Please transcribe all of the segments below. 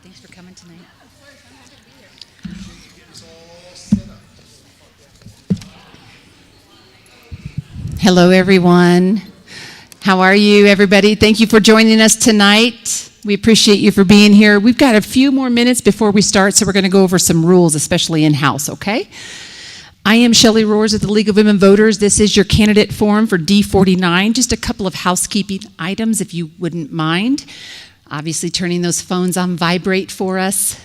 Thanks for coming tonight. Hello, everyone. How are you, everybody? Thank you for joining us tonight. We appreciate you for being here. We've got a few more minutes before we start, so we're going to go over some rules, especially in-house, okay? I am Shelley Roars of the League of Women Voters. This is your candidate forum for D49. Just a couple of housekeeping items, if you wouldn't mind. Obviously, turning those phones on vibrate for us.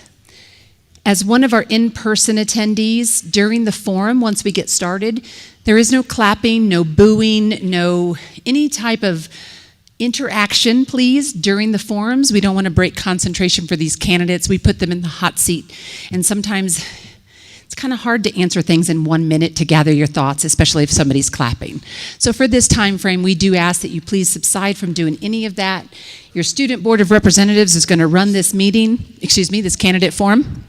As one of our in-person attendees, during the forum, once we get started, there is no clapping, no booing, no any type of interaction, please, during the forums. We don't want to break concentration for these candidates. We put them in the hot seat, and sometimes it's kind of hard to answer things in 1 minute to gather your thoughts, especially if somebody's clapping. So for this time frame, we do ask that you please subside from doing any of that. Your Student Board of Representatives is going to run this this candidate forum.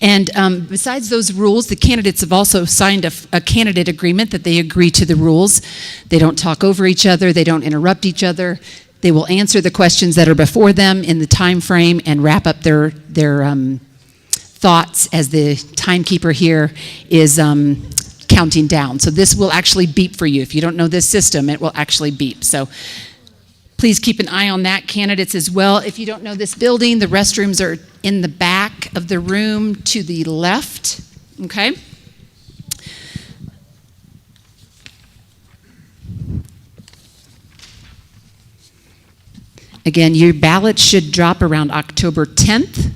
And besides those rules, the candidates have also signed a candidate agreement that they agree to the rules. They don't talk over each other. They don't interrupt each other. They will answer the questions that are before them in the time frame and wrap up their thoughts as the timekeeper here is counting down. So this will actually beep for you. If you don't know this system, it will actually beep. So please keep an eye on that, candidates as well. If you don't know this building, the restrooms are in the back of the room to the left, okay? Again, your ballots should drop around October 10th.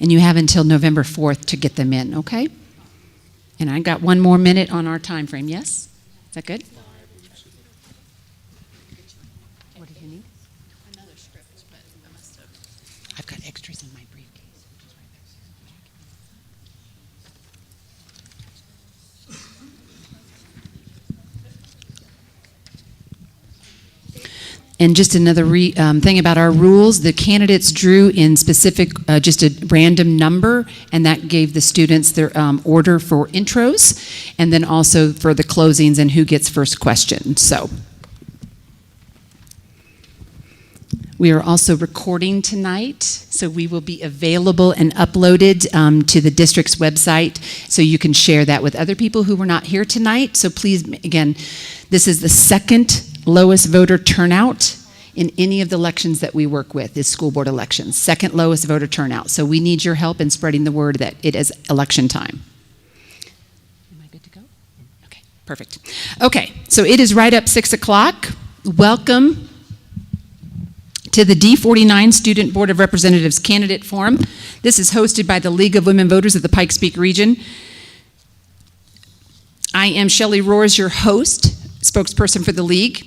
And you have until November 4th to get them in, okay? And I got 1 more minute on our time frame, yes? Is that good? What do you need? Another script, but I must have. I've got extras in my briefcase. And just another thing about our rules, the candidates drew in specific, just a random number, and that gave the students their order for intros, and then also for the closings and who gets first question. So we are also recording tonight, so we will be available and uploaded to the district's website, so you can share that with other people who were not here tonight. So please, again, this is the second lowest voter turnout in any of the elections that we work with is school board elections. Second lowest voter turnout. So we need your help in spreading the word that it is election time. Am I good to go? Okay, perfect. Okay, so it is right up 6 o'clock. Welcome to the D49 Student Board of Representatives Candidate Forum. This is hosted by the League of Women Voters of the Pikes Peak region. I am Shelley Roars, your host, spokesperson for the League.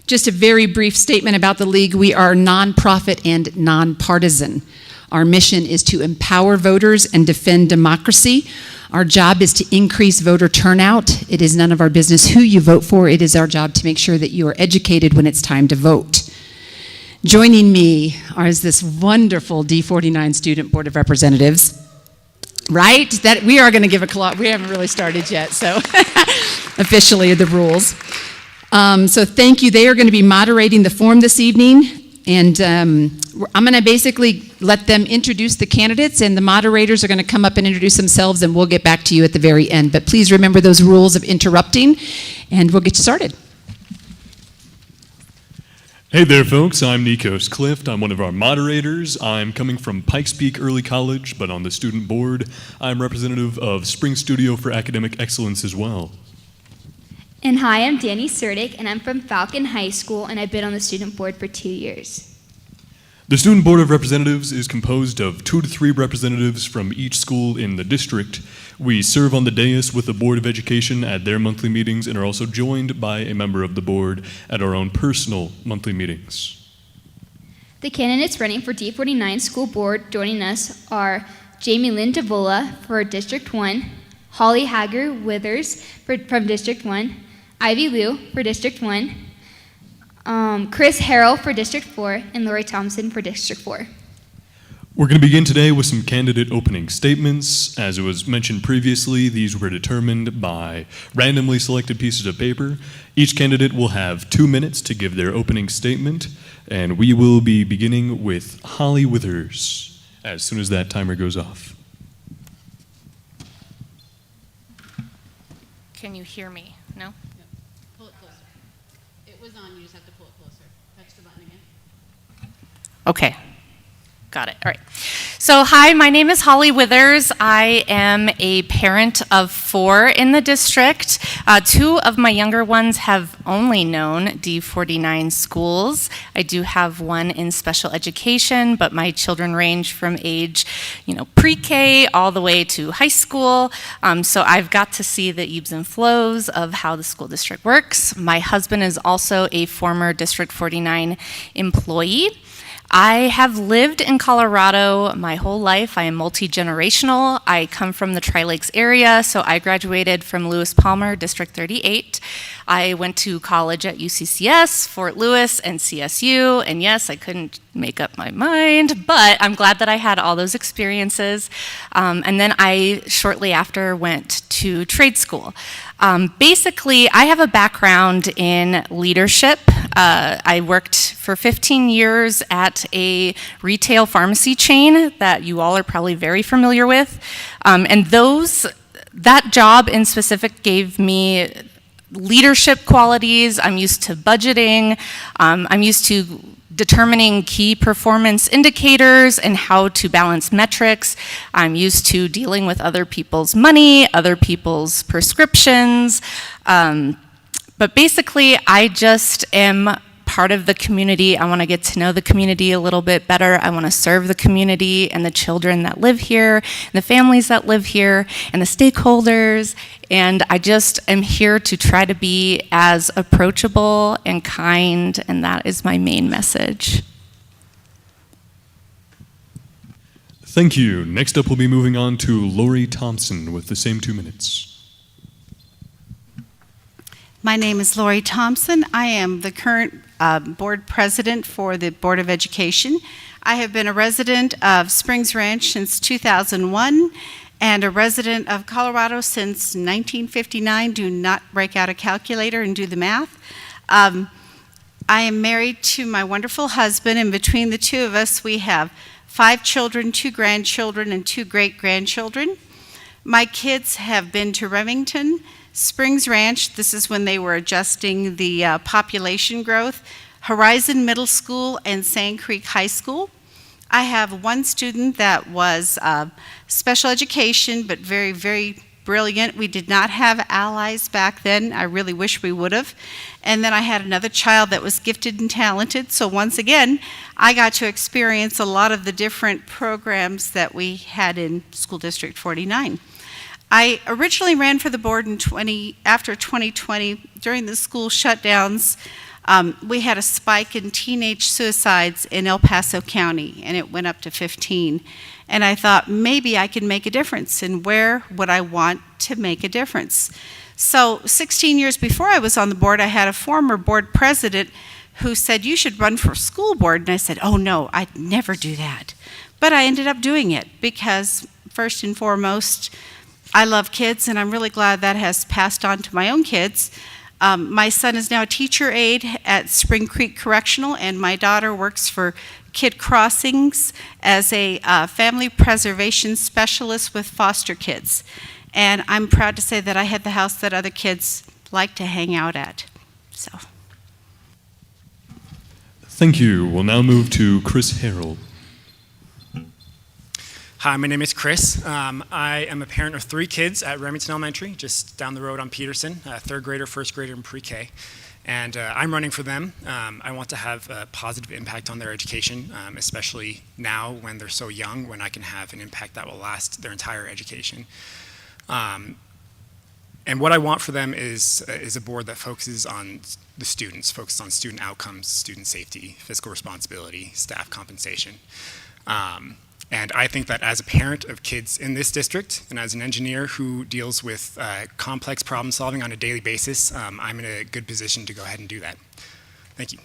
Just a very brief statement about the League. We are nonprofit and nonpartisan. Our mission is to empower voters and defend democracy. Our job is to increase voter turnout. It is none of our business who you vote for. It is our job to make sure that you are educated when it's time to vote. Joining me is this wonderful D49 Student Board of Representatives. Right? That we are going to give a call. We haven't really started yet, so officially the rules. So thank you. They are going to be moderating the forum this evening, and I'm going to basically let them introduce the candidates, and the moderators are going to come up and introduce themselves, and we'll get back to you at the very end. But please remember those rules of interrupting, and we'll get you started. Hey there, folks. I'm Nikos Clift. I'm one of our moderators. I'm coming from Pikes Peak Early College, but on the student board. I'm representative of Spring Studio for Academic Excellence as well. And hi, I'm Danny Serdick, and I'm from Falcon High School, and I've been on the student board for 2 years. The Student Board of Representatives is composed of 2 to 3 representatives from each school in the district. We serve on the dais with the Board of Education at their monthly meetings and are also joined by a member of the board at our own personal monthly meetings. The candidates running for D49 School Board joining us are Jamie Lynn Davola for District 1, Holly Hager Withers from District 1, Ivy Liu for District 1, Chris Harrell for District 4, and Lori Thompson for District 4. We're going to begin today with some candidate opening statements. As it was mentioned previously, these were determined by randomly selected pieces of paper. Each candidate will have 2 minutes to give their opening statement, and we will be beginning with Holly Withers as soon as that timer goes off. Can you hear me? No? Pull it closer. It was on, you just have to pull it closer. Touch the button again. Okay. Got it. All right. So, hi, my name is Holly Withers. I am a parent of 4 in the district. 2 of my younger ones have only known D49 schools. I do have one in special education, but my children range from age, pre-K all the way to high school. So I've got to see the ebbs and flows of how the school district works. My husband is also a former District 49 employee. I have lived in Colorado my whole life. I am multi-generational. I come from the Tri-Lakes area, so I graduated from Lewis Palmer, District 38. I went to college at UCCS, Fort Lewis, and CSU, and yes, I couldn't make up my mind, but I'm glad that I had all those experiences. And then I, shortly after, went to trade school. Basically, I have a background in leadership. I worked for 15 years at a retail pharmacy chain that you all are probably very familiar with. And that job in specific gave me leadership qualities. I'm used to budgeting. I'm used to determining key performance indicators and how to balance metrics. I'm used to dealing with other people's money, other people's prescriptions. But basically, I just am part of the community. I want to get to know the community a little bit better. I want to serve the community and the children that live here, and the families that live here, and the stakeholders. And I just am here to try to be as approachable and kind, and that is my main message. Thank you. Next up, we'll be moving on to Lori Thompson with the same 2 minutes. My name is Lori Thompson. I am the current board president for the Board of Education. I have been a resident of Springs Ranch since 2001 and a resident of Colorado since 1959. Do not break out a calculator and do the math. I am married to my wonderful husband, and between the two of us, we have 5 children, 2 grandchildren, and 2 great-grandchildren. My kids have been to Remington, Springs Ranch, this is when they were adjusting the population growth, Horizon Middle School, and Sand Creek High School. I have 1 student that was special education, but very, very brilliant. We did not have allies back then. I really wish we would have. And then I had another child that was gifted and talented. So once again, I got to experience a lot of the different programs that we had in School District 49. I originally ran for the board after 2020. During the school shutdowns, we had a spike in teenage suicides in El Paso County, and it went up to 15. And I thought, maybe I can make a difference, and where would I want to make a difference? So 16 years before I was on the board, I had a former board president who said, you should run for school board. And I said, oh no, I'd never do that. But I ended up doing it because, first and foremost, I love kids, and I'm really glad that has passed on to my own kids. My son is now a teacher aide at Spring Creek Correctional, and my daughter works for Kid Crossings as a family preservation specialist with foster kids. And I'm proud to say that I had the house that other kids like to hang out at. So. Thank you. We'll now move to Chris Harrell. Hi, my name is Chris. I am a parent of 3 kids at Remington Elementary, just down the road on Peterson, 3rd grader, 1st grader, and pre-K. And I'm running for them. I want to have a positive impact on their education, especially now when they're so young, when I can have an impact that will last their entire education. And what I want for them is a board that focuses on the students, focuses on student outcomes, student safety, fiscal responsibility, staff compensation. And I think that as a parent of kids in this district and as an engineer who deals with complex problem solving on a daily basis, I'm in a good position to go ahead and do that. Thank you.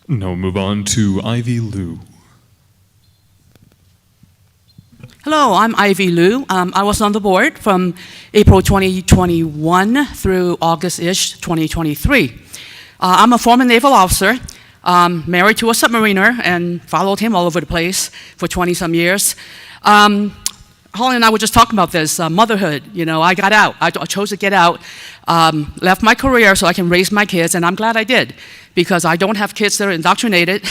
Now we'll move on to Ivy Liu. Hello, I'm Ivy Liu. I was on the board from April 2021 through August-ish 2023. I'm a former naval officer, married to a submariner, and followed him all over the place for 20-some years. Holly and I were just talking about this, motherhood. You know, I got out. I chose to get out, left my career so I can raise my kids, and I'm glad I did, because I don't have kids that are indoctrinated.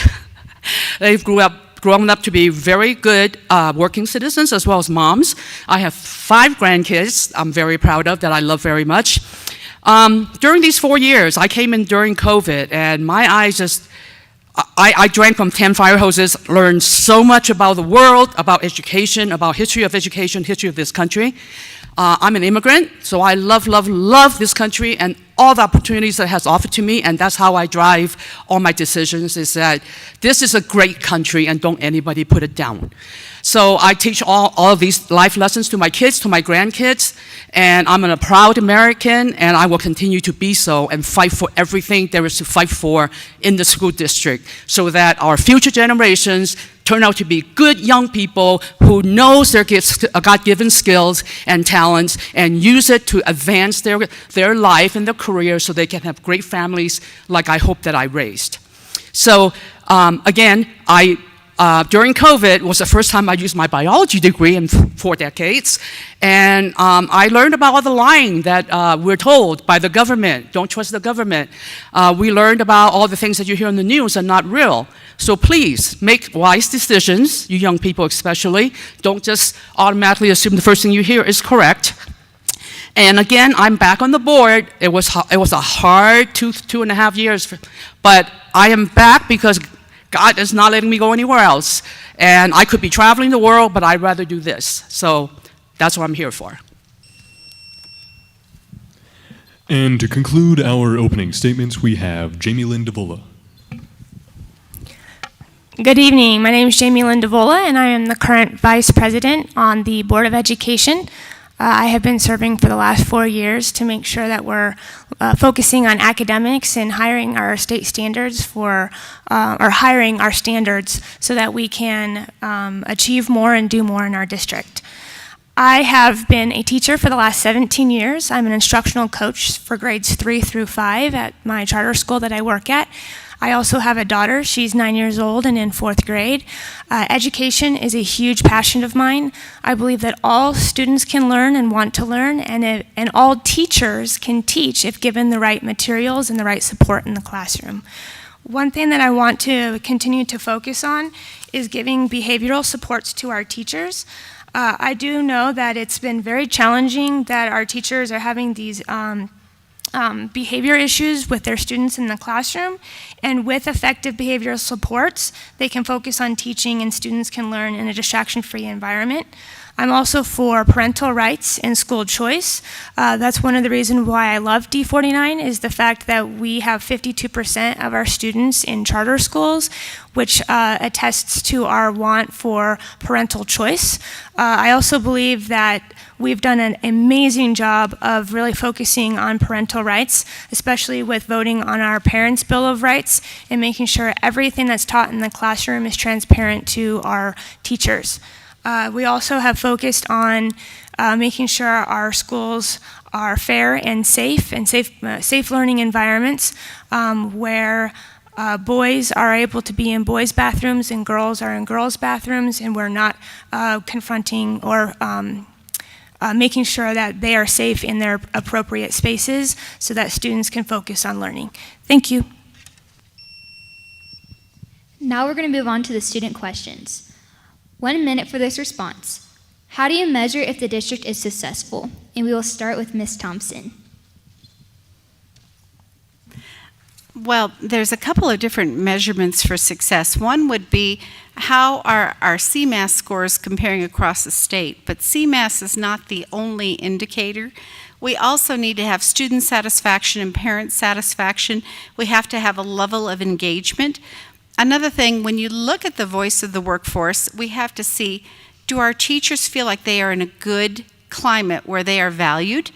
They've grown up to be very good working citizens as well as moms. I have 5 grandkids I'm very proud of, that I love very much. During these 4 years, I came in during COVID, and my eyes just, I drank from 10 fire hoses, learned so much about the world, about education, about history of education, history of this country. I'm an immigrant, so I love, love, love this country and all the opportunities that it has offered to me, and that's how I drive all my decisions, is that this is a great country and don't anybody put it down. So I teach all of these life lessons to my kids, to my grandkids, and I'm a proud American, and I will continue to be so and fight for everything there is to fight for in the school district, so that our future generations turn out to be good young people who knows their God-given skills and talents and use it to advance their life and their career so they can have great families like I hope that I raised. So again, during COVID was the first time I used my biology degree in 4 decades, and I learned about all the lying that we're told by the government. Don't trust the government. We learned about all the things that you hear on the news are not real. So please, make wise decisions, you young people especially. Don't just automatically assume the first thing you hear is correct. And again, I'm back on the board. It was a hard 2.5 years, but I am back because God is not letting me go anywhere else. And I could be traveling the world, but I'd rather do this. So that's what I'm here for. And to conclude our opening statements, we have Jamie Lynn DeVola. Good evening. My name is Jamie Lynn DeVola, and I am the current Vice President on the Board of Education. I have been serving for the last 4 years to make sure that we're focusing on academics and hiring our state standards or hiring our standards so that we can achieve more and do more in our district. I have been a teacher for the last 17 years. I'm an instructional coach for grades 3 through 5 at my charter school that I work at. I also have a daughter. She's 9 years old and in 4th grade. Education is a huge passion of mine. I believe that all students can learn and want to learn, and all teachers can teach if given the right materials and the right support in the classroom. One thing that I want to continue to focus on is giving behavioral supports to our teachers. I do know that it's been very challenging that our teachers are having these behavior issues with their students in the classroom, and with effective behavioral supports, they can focus on teaching and students can learn in a distraction-free environment. I'm also for parental rights and school choice. That's one of the reasons why I love D49 is the fact that we have 52% of our students in charter schools, which attests to our want for parental choice. I also believe that we've done an amazing job of really focusing on parental rights, especially with voting on our Parents' Bill of Rights and making sure everything that's taught in the classroom is transparent to our teachers. We also have focused on making sure our schools are fair and safe learning environments where boys are able to be in boys' bathrooms and girls are in girls' bathrooms, and we're not confronting or making sure that they are safe in their appropriate spaces so that students can focus on learning. Thank you. Now we're going to move on to the student questions. 1 minute for this response. How do you measure if the district is successful? And we will start with Ms. Thompson. Well, there's a couple of different measurements for success. One would be how are our CMAS scores comparing across the state, but CMAS is not the only indicator. We also need to have student satisfaction and parent satisfaction. We have to have a level of engagement. Another thing, when you look at the voice of the workforce, we have to see, do our teachers feel like they are in a good climate where they are valued?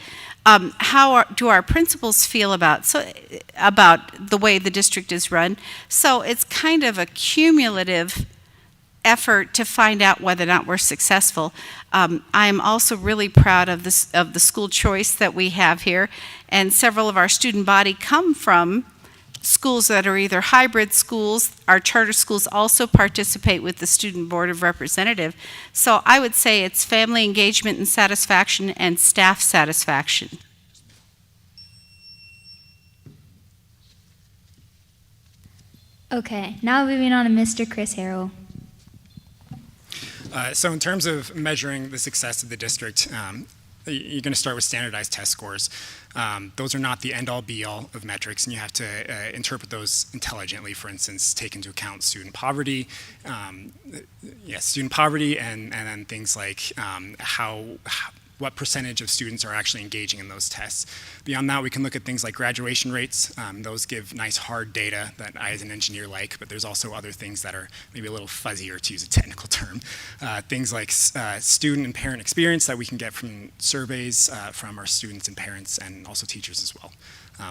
Do our principals feel about the way the district is run? So it's kind of a cumulative effort to find out whether or not we're successful. I am also really proud of the school choice that we have here, and several of our student body come from schools that are either hybrid schools. Our charter schools also participate with the Student Board of Representatives. So I would say it's family engagement and satisfaction and staff satisfaction. Okay, now moving on to Mr. Chris Harrell. So in terms of measuring the success of the district, you're going to start with standardized test scores. Those are not the end-all be-all of metrics, and you have to interpret those intelligently. For instance, take into account student poverty, and then things like what percentage of students are actually engaging in those tests. Beyond that, we can look at things like graduation rates. Those give nice hard data that I as an engineer like, but there's also other things that are maybe a little fuzzier, to use a technical term. Things like student and parent experience that we can get from surveys from our students and parents and also teachers as well.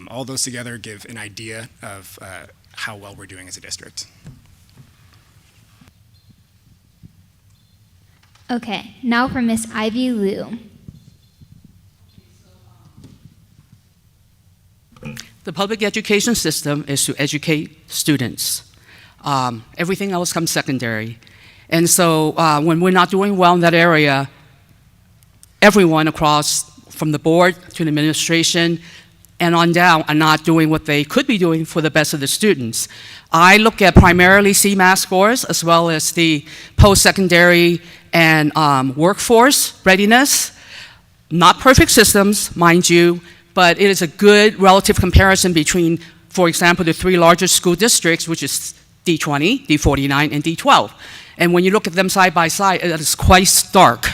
All those together give an idea of how well we're doing as a district. Okay, now for Miss Ivy Liu. The public education system is to educate students. Everything else comes secondary. And so when we're not doing well in that area, everyone across, from the board to the administration and on down, are not doing what they could be doing for the best of the students. I look at primarily CMAS scores as well as the post-secondary and workforce readiness. Not perfect systems, mind you, but it is a good relative comparison between, for example, the three largest school districts, which is D20, D49, and D12. And when you look at them side by side, it is quite stark,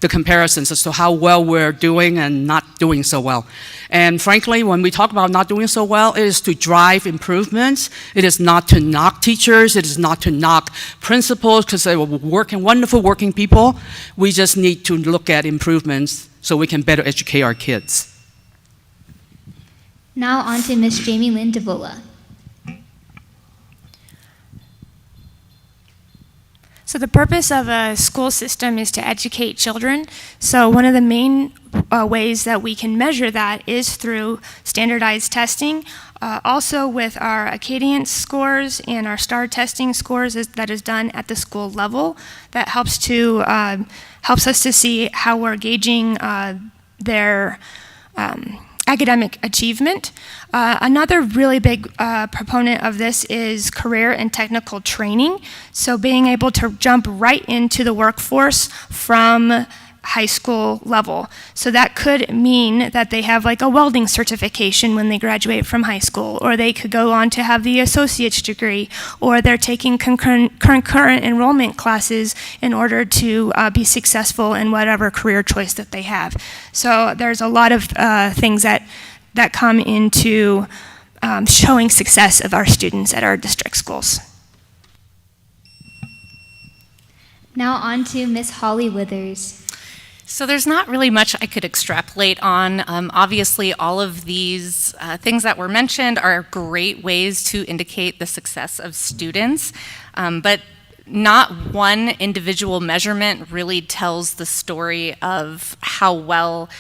the comparisons as to how well we're doing and not doing so well. And frankly, when we talk about not doing so well, it is to drive improvements. It is not to knock teachers. It is not to knock principals, because they were wonderful working people. We just need to look at improvements so we can better educate our kids. Now on to Miss Jamie Lynn Davola. So the purpose of a school system is to educate children. So one of the main ways that we can measure that is through standardized testing. Also with our Acadian scores and our STAR testing scores that is done at the school level. That helps us to see how we're gauging their academic achievement. Another really big proponent of this is career and technical training. So being able to jump right into the workforce from high school level. So that could mean that they have like a welding certification when they graduate from high school, or they could go on to have the associate's degree, or they're taking concurrent enrollment classes in order to be successful in whatever career choice that they have. So there's a lot of things that come into showing success of our students at our district schools. Now on to Miss Holly Withers. So there's not really much I could extrapolate on. Obviously, all of these things that were mentioned are great ways to indicate the success of students, but not one individual measurement really tells the story of how well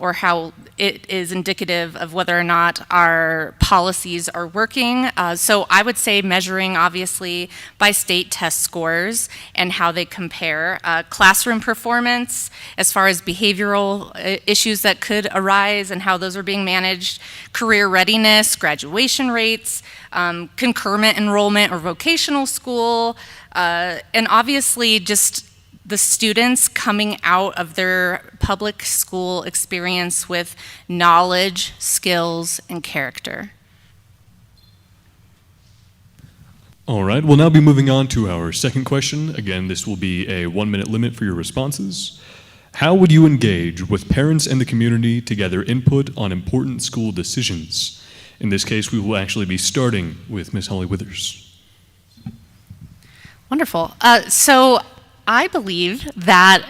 or how it is indicative of whether or not our policies are working. So I would say measuring, obviously, by state test scores and how they compare. Classroom performance, as far as behavioral issues that could arise and how those are being managed. Career readiness, graduation rates, concurrent enrollment or vocational school, and obviously just the students coming out of their public school experience with knowledge, skills, and character. All right, we'll now be moving on to our second question. Again, this will be a 1-minute limit for your responses. How would you engage with parents and the community to gather input on important school decisions? In this case, we will actually be starting with Ms. Holly Withers. Wonderful. So I believe that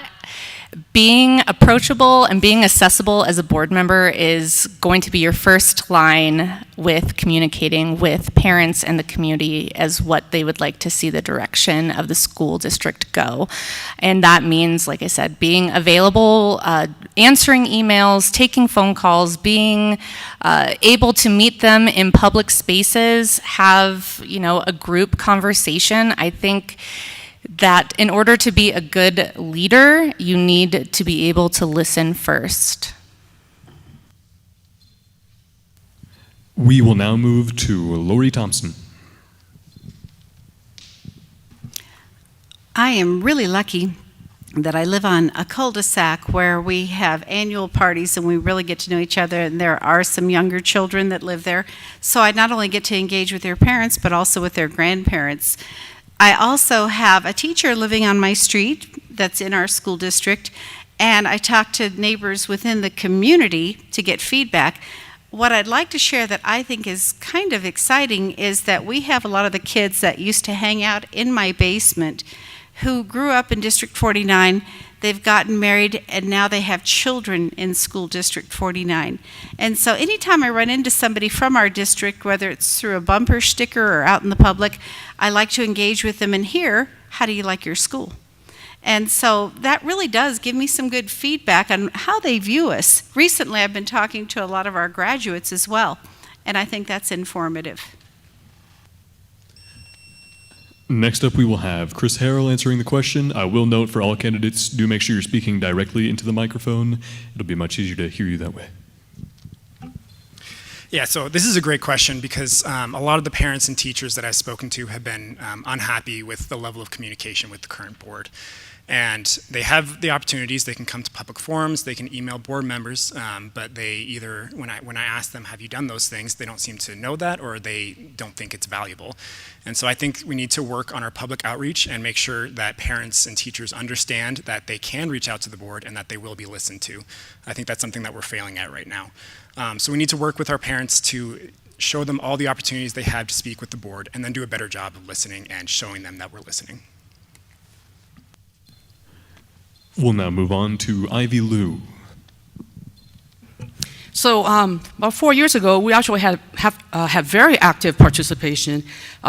Being approachable and being accessible as a board member is going to be your first line with communicating with parents and the community as what they would like to see the direction of the school district go. And that means, like I said, being available, answering emails, taking phone calls, being able to meet them in public spaces, have, a group conversation. I think that in order to be a good leader, you need to be able to listen first. We will now move to Lori Thompson. I am really lucky that I live on a cul-de-sac where we have annual parties and we really get to know each other, and there are some younger children that live there. So I not only get to engage with their parents, but also with their grandparents. I also have a teacher living on my street that's in our school district, and I talk to neighbors within the community to get feedback. What I'd like to share that I think is kind of exciting is that we have a lot of the kids that used to hang out in my basement who grew up in District 49. They've gotten married, and now they have children in School District 49. And so anytime I run into somebody from our district, whether it's through a bumper sticker or out in the public, I like to engage with them and hear, how do you like your school? And so that really does give me some good feedback on how they view us. Recently, I've been talking to a lot of our graduates as well, and I think that's informative. Next up, we will have Chris Harrell answering the question. I will note for all candidates, do make sure you're speaking directly into the microphone. It'll be much easier to hear you that way. Yeah, so this is a great question because a lot of the parents and teachers that I've spoken to have been unhappy with the level of communication with the current board. And they have the opportunities, they can come to public forums, they can email board members, but they either, when I ask them, have you done those things, they don't seem to know that, or they don't think it's valuable. And so I think we need to work on our public outreach and make sure that parents and teachers understand that they can reach out to the board and that they will be listened to. I think that's something that we're failing at right now. So we need to work with our parents to show them all the opportunities they have to speak with the board, and then do a better job of listening and showing them that we're listening. We'll now move on to Ivy Lou. So about 4 years ago, we actually had very active participation.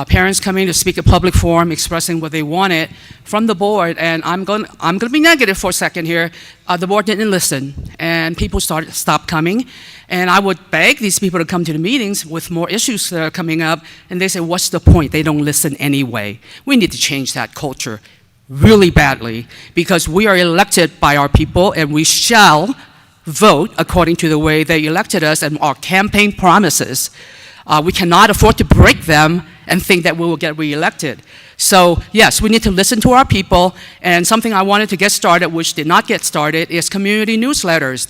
Parents coming to speak at public forum, expressing what they wanted from the board. And I'm going to be negative for a second here. The board didn't listen, and people stopped coming. And I would beg these people to come to the meetings with more issues that are coming up. And they say, "What's the point? They don't listen anyway." We need to change that culture really badly, because we are elected by our people, and we shall vote according to the way they elected us and our campaign promises. We cannot afford to break them and think that we will get reelected. So yes, we need to listen to our people, and something I wanted to get started, which did not get started, is community newsletters.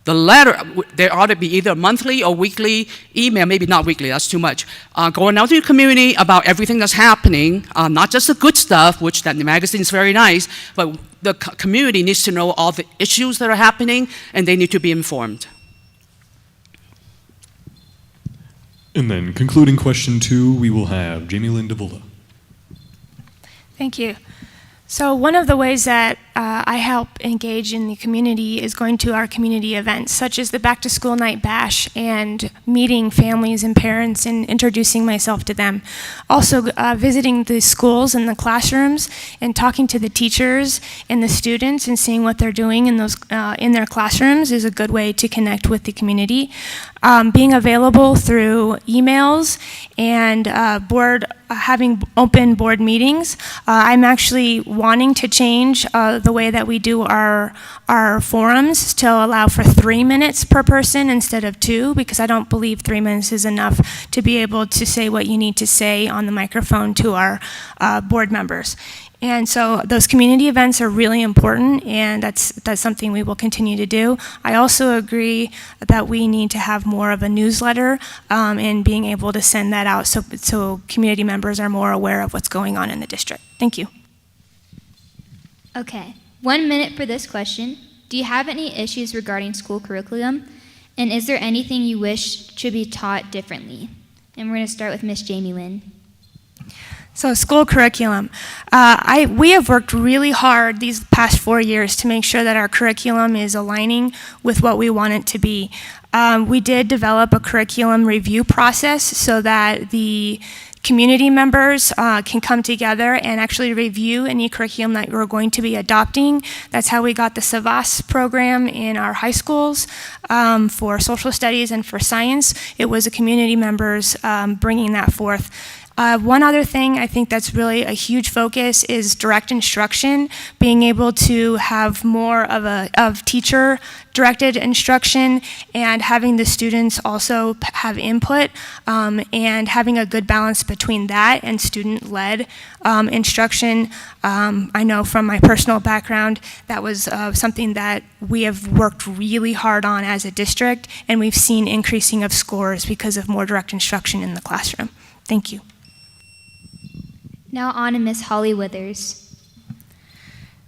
The letter, there ought to be either monthly or weekly email, maybe not weekly, that's too much, going out to the community about everything that's happening, not just the good stuff, which that the magazine is very nice, but the community needs to know all the issues that are happening, and they need to be informed. And then concluding question 2, we will have Jamie Lynn DeVola. Thank you. So one of the ways that I help engage in the community is going to our community events, such as the Back to School Night Bash, and meeting families and parents and introducing myself to them. Also visiting the schools and the classrooms and talking to the teachers and the students and seeing what they're doing in their classrooms is a good way to connect with the community. Being available through emails and having open board meetings. I'm actually wanting to change the way that we do our forums to allow for 3 minutes per person instead of 2, because I don't believe 3 minutes is enough to be able to say what you need to say on the microphone to our board members. And so those community events are really important, and that's something we will continue to do. I also agree that we need to have more of a newsletter and being able to send that out so community members are more aware of what's going on in the district. Thank you. Okay, 1 minute for this question. Do you have any issues regarding school curriculum? And is there anything you wish should be taught differently? And we're going to start with Miss Jamie Lynn. So school curriculum. We have worked really hard these past 4 years to make sure that our curriculum is aligning with what we want it to be. We did develop a curriculum review process so that the community members can come together and actually review any curriculum that we're going to be adopting. That's how we got the SAVAS program in our high schools for social studies and for science. It was the community members bringing that forth. One other thing I think that's really a huge focus is direct instruction, being able to have more of teacher-directed instruction and having the students also have input and having a good balance between that and student-led instruction. I know from my personal background that was something that we have worked really hard on as a district, and we've seen increasing of scores because of more direct instruction in the classroom. Thank you. Now on to Miss Holly Withers.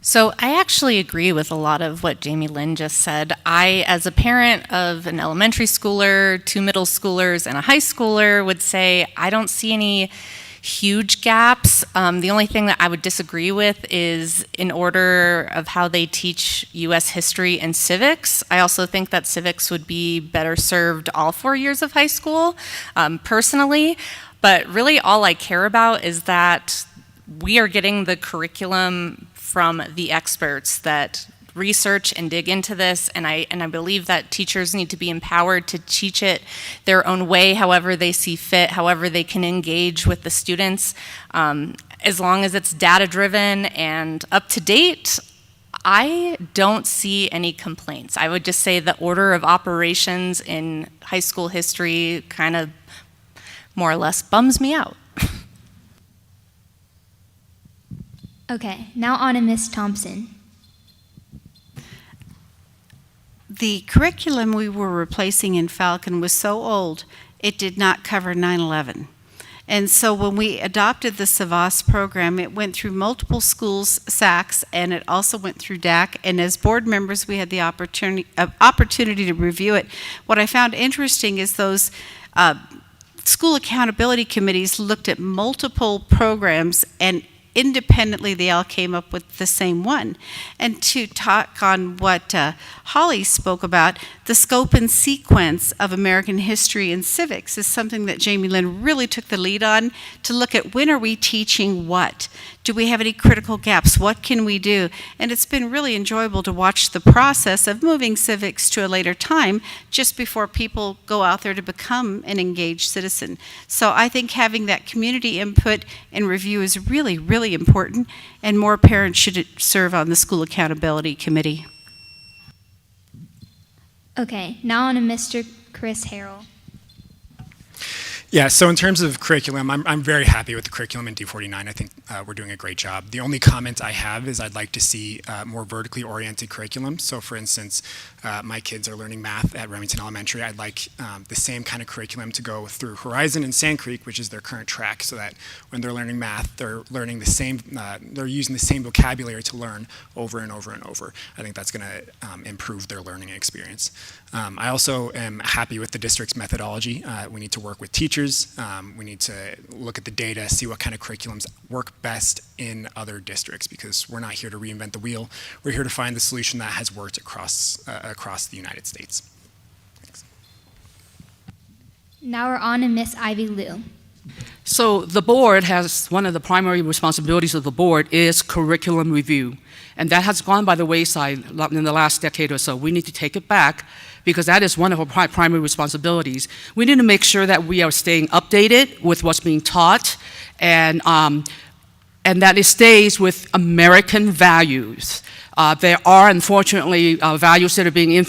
So I actually agree with a lot of what Jamie Lynn just said. I, as a parent of an elementary schooler, 2 middle schoolers, and a high schooler, would say I don't see any huge gaps. The only thing that I would disagree with is in order of how they teach U.S. history and civics. I also think that civics would be better served all 4 years of high school, personally. But really all I care about is that we are getting the curriculum from the experts that research and dig into this, and I believe that teachers need to be empowered to teach it their own way, however they see fit, however they can engage with the students. As long as it's data-driven and up to date, I don't see any complaints. I would just say the order of operations in high school history kind of more or less bums me out. Okay, now on to Miss Thompson. The curriculum we were replacing in Falcon was so old, it did not cover 9/11. And so when we adopted the SAVAS program, it went through multiple schools, SACs, and it also went through DAC. And as board members, we had the opportunity to review it. What I found interesting is those school accountability committees looked at multiple programs, and independently they all came up with the same one. And to talk on what Holly spoke about, the scope and sequence of American history and civics is something that Jamie Lynn really took the lead on, to look at when are we teaching what? Do we have any critical gaps? What can we do? And it's been really enjoyable to watch the process of moving civics to a later time, just before people go out there to become an engaged citizen. So I think having that community input and review is really, really important, and more parents should serve on the school accountability committee. Okay, now on to Mr. Chris Harrell. Yeah, so in terms of curriculum, I'm very happy with the curriculum in D49. I think we're doing a great job. The only comment I have is I'd like to see more vertically oriented curriculum. So for instance, my kids are learning math at Remington Elementary. I'd like the same kind of curriculum to go through Horizon and Sand Creek, which is their current track, so that when they're learning math, they're learning the same, they're using the same vocabulary to learn over and over and over. I think that's going to improve their learning experience. I also am happy with the district's methodology. We need to work with teachers. We need to look at the data, see what kind of curriculums work best in other districts, because we're not here to reinvent the wheel. We're here to find the solution that has worked across the United States. Thanks. Now we're on to Miss Ivy Liu. So the board has, one of the primary responsibilities of the board is curriculum review. And that has gone by the wayside in the last decade or so. We need to take it back, because that is one of our primary responsibilities. We need to make sure that we are staying updated with what's being taught, and that it stays with American values. There are, unfortunately, values that are being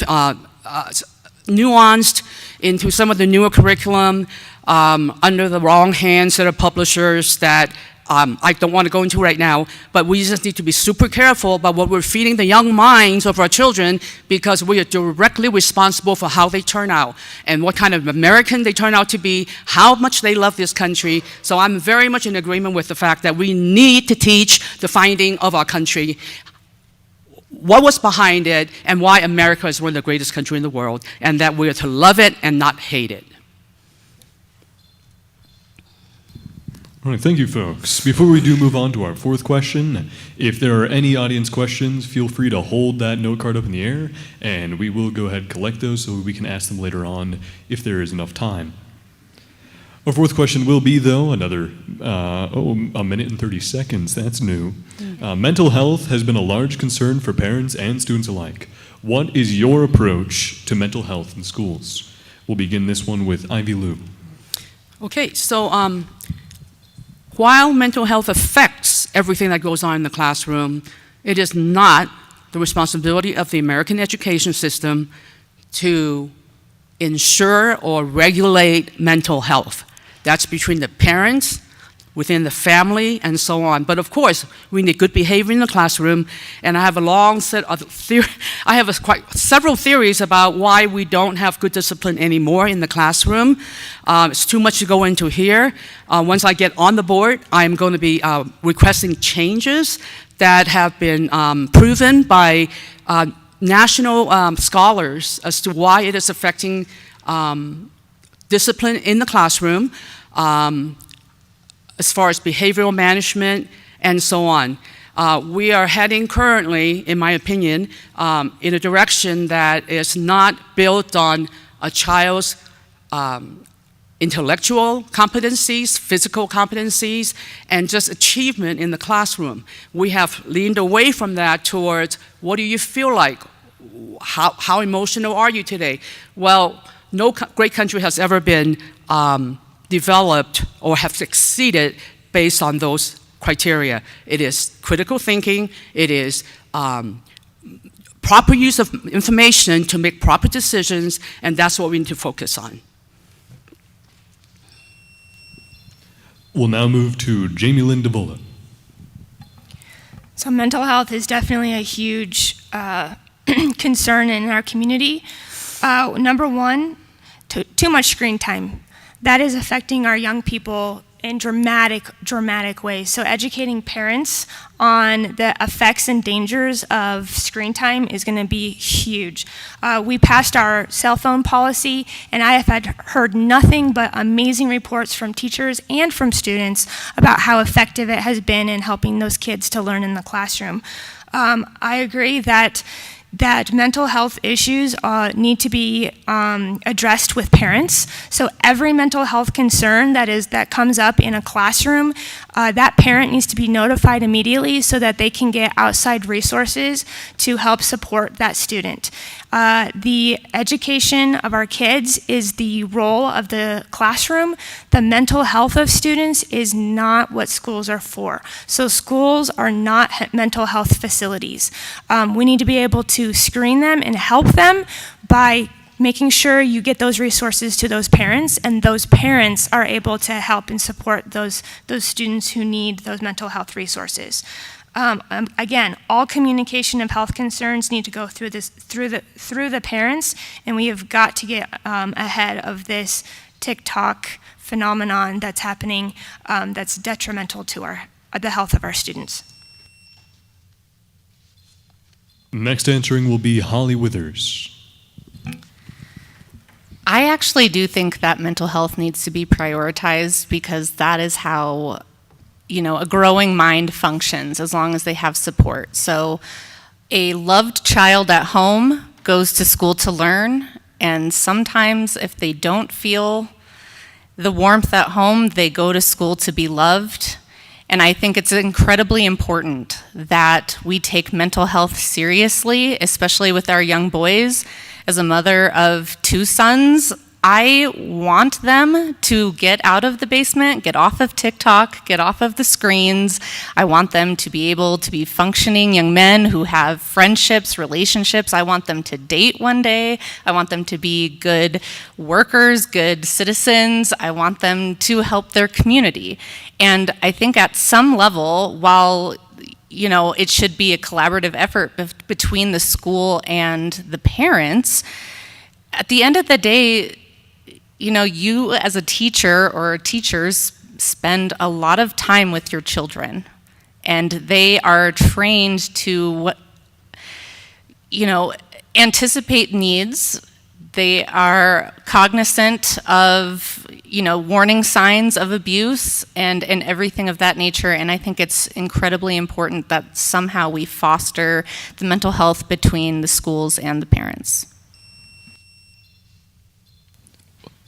nuanced into some of the newer curriculum under the wrong hands of the publishers that I don't want to go into right now, but we just need to be super careful about what we're feeding the young minds of our children, because we are directly responsible for how they turn out and what kind of American they turn out to be, how much they love this country. So I'm very much in agreement with the fact that we need to teach the founding of our country, what was behind it, and why America is one of the greatest countries in the world, and that we are to love it and not hate it. All right, thank you, folks. Before we do move on to our fourth question, if there are any audience questions, feel free to hold that note card up in the air, and we will go ahead and collect those so we can ask them later on if there is enough time. Our fourth question will be, though, another, a minute and 30 seconds. That's new. Mental health has been a large concern for parents and students alike. What is your approach to mental health in schools? We'll begin this one with Ivy Lou. Okay, so while mental health affects everything that goes on in the classroom, it is not the responsibility of the American education system to ensure or regulate mental health. That's between the parents, within the family, and so on. But of course, we need good behavior in the classroom, and I have a long set of several theories about why we don't have good discipline anymore in the classroom. It's too much to go into here. Once I get on the board, I'm going to be requesting changes that have been proven by national scholars as to why it is affecting discipline in the classroom, as far as behavioral management and so on. We are heading currently, in my opinion, in a direction that is not built on a child's intellectual competencies, physical competencies, and just achievement in the classroom. We have leaned away from that towards, what do you feel like? How emotional are you today? Well, no great country has ever been developed or have succeeded based on those criteria. It is critical thinking, it is proper use of information to make proper decisions, and that's what we need to focus on. We'll now move to Jamie Lynn DeVola. So mental health is definitely a huge concern in our community. Number one, too much screen time. That is affecting our young people in dramatic ways. So educating parents on the effects and dangers of screen time is going to be huge. We passed our cell phone policy, and I have heard nothing but amazing reports from teachers and from students about how effective it has been in helping those kids to learn in the classroom. I agree that mental health issues need to be addressed with parents. So every mental health concern that comes up in a classroom, that parent needs to be notified immediately so that they can get outside resources to help support that student. The education of our kids is the role of the classroom. The mental health of students is not what schools are for. So schools are not mental health facilities. We need to be able to screen them and help them by making sure you get those resources to those parents, and those parents are able to help and support those students who need those mental health resources. Again, all communication of health concerns need to go through the parents, and we have got to get ahead of this TikTok phenomenon that's happening, that's detrimental to the health of our students. Next answering will be Holly Withers. I actually do think that mental health needs to be prioritized, because that is how, a growing mind functions, as long as they have support. So a loved child at home goes to school to learn, and sometimes if they don't feel the warmth at home, they go to school to be loved. And I think it's incredibly important that we take mental health seriously, especially with our young boys. As a mother of 2 sons, I want them to get out of the basement, get off of TikTok, get off of the screens. I want them to be able to be functioning young men who have friendships, relationships. I want them to date one day. I want them to be good workers, good citizens. I want them to help their community. And I think at some level, while it should be a collaborative effort between the school and the parents, at the end of the day, you as a teacher or teachers spend a lot of time with your children, and they are trained to, anticipate needs. They are cognizant of, warning signs of abuse and everything of that nature. And I think it's incredibly important that somehow we foster the mental health between the schools and the parents.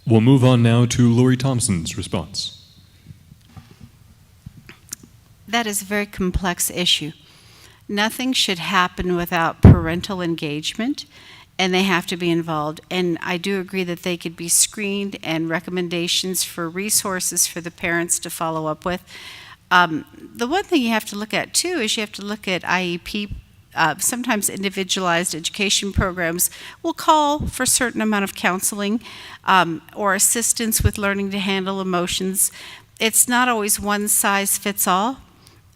We'll move on now to Lori Thompson's response. That is a very complex issue. Nothing should happen without parental engagement, and they have to be involved. And I do agree that they could be screened and recommendations for resources for the parents to follow up with. The one thing you have to look at too is you have to look at IEP. Sometimes individualized education programs will call for a certain amount of counseling or assistance with learning to handle emotions. It's not always one size fits all.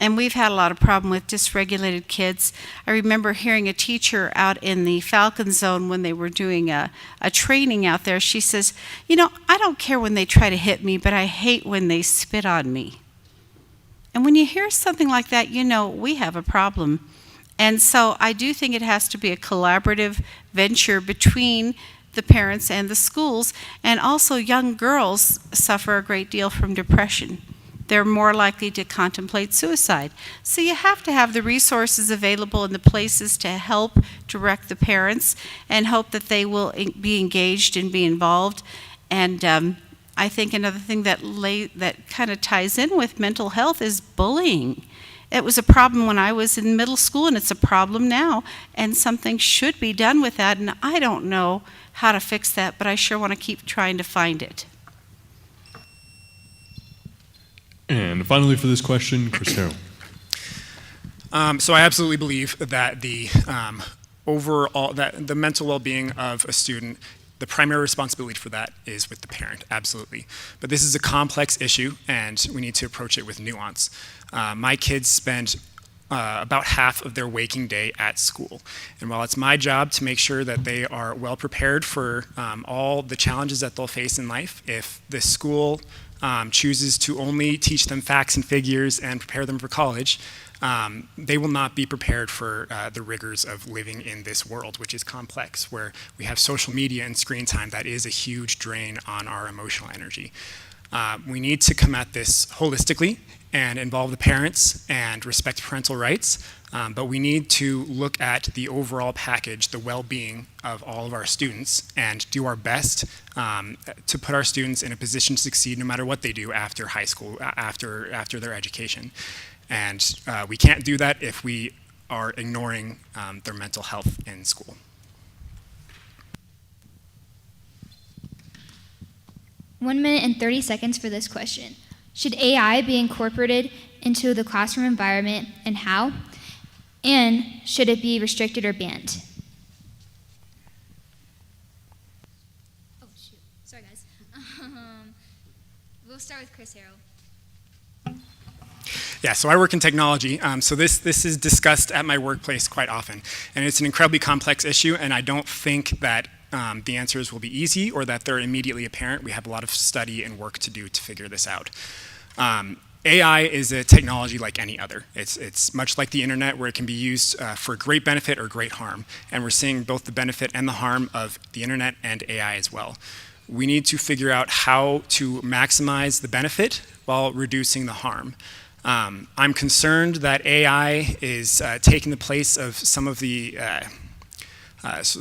And we've had a lot of problem with dysregulated kids. I remember hearing a teacher out in the Falcon Zone when they were doing a training out there. She says, I don't care when they try to hit me, but I hate when they spit on me. And when you hear something like that, we have a problem. And so I do think it has to be a collaborative venture between the parents and the schools. And also young girls suffer a great deal from depression. They're more likely to contemplate suicide. So you have to have the resources available in the places to help direct the parents and hope that they will be engaged and be involved. And I think another thing that kind of ties in with mental health is bullying. It was a problem when I was in middle school, and it's a problem now, and something should be done with that, and I don't know how to fix that, but I sure want to keep trying to find it. And finally for this question, Chris Harrell. So I absolutely believe that the mental well-being of a student, the primary responsibility for that is with the parent, absolutely. But this is a complex issue, and we need to approach it with nuance. My kids spend about half of their waking day at school. And while it's my job to make sure that they are well prepared for all the challenges that they'll face in life, if the school chooses to only teach them facts and figures and prepare them for college, they will not be prepared for the rigors of living in this world, which is complex, where we have social media and screen time that is a huge drain on our emotional energy. We need to come at this holistically and involve the parents and respect parental rights, but we need to look at the overall package, the well-being of all of our students, and do our best to put our students in a position to succeed no matter what they do after high school, after their education. And we can't do that if we are ignoring their mental health in school. One minute and 30 seconds for this question. Should AI be incorporated into the classroom environment, and how? And should it be restricted or banned? Oh, shoot. Sorry, guys. We'll start with Chris Harrell. Yeah, so I work in technology, so this is discussed at my workplace quite often, and it's an incredibly complex issue, and I don't think that the answers will be easy or that they're immediately apparent. We have a lot of study and work to do to figure this out. AI is a technology like any other. It's much like the internet, where it can be used for great benefit or great harm, and we're seeing both the benefit and the harm of the internet and AI as well. We need to figure out how to maximize the benefit while reducing the harm. I'm concerned that AI is taking the place of some of the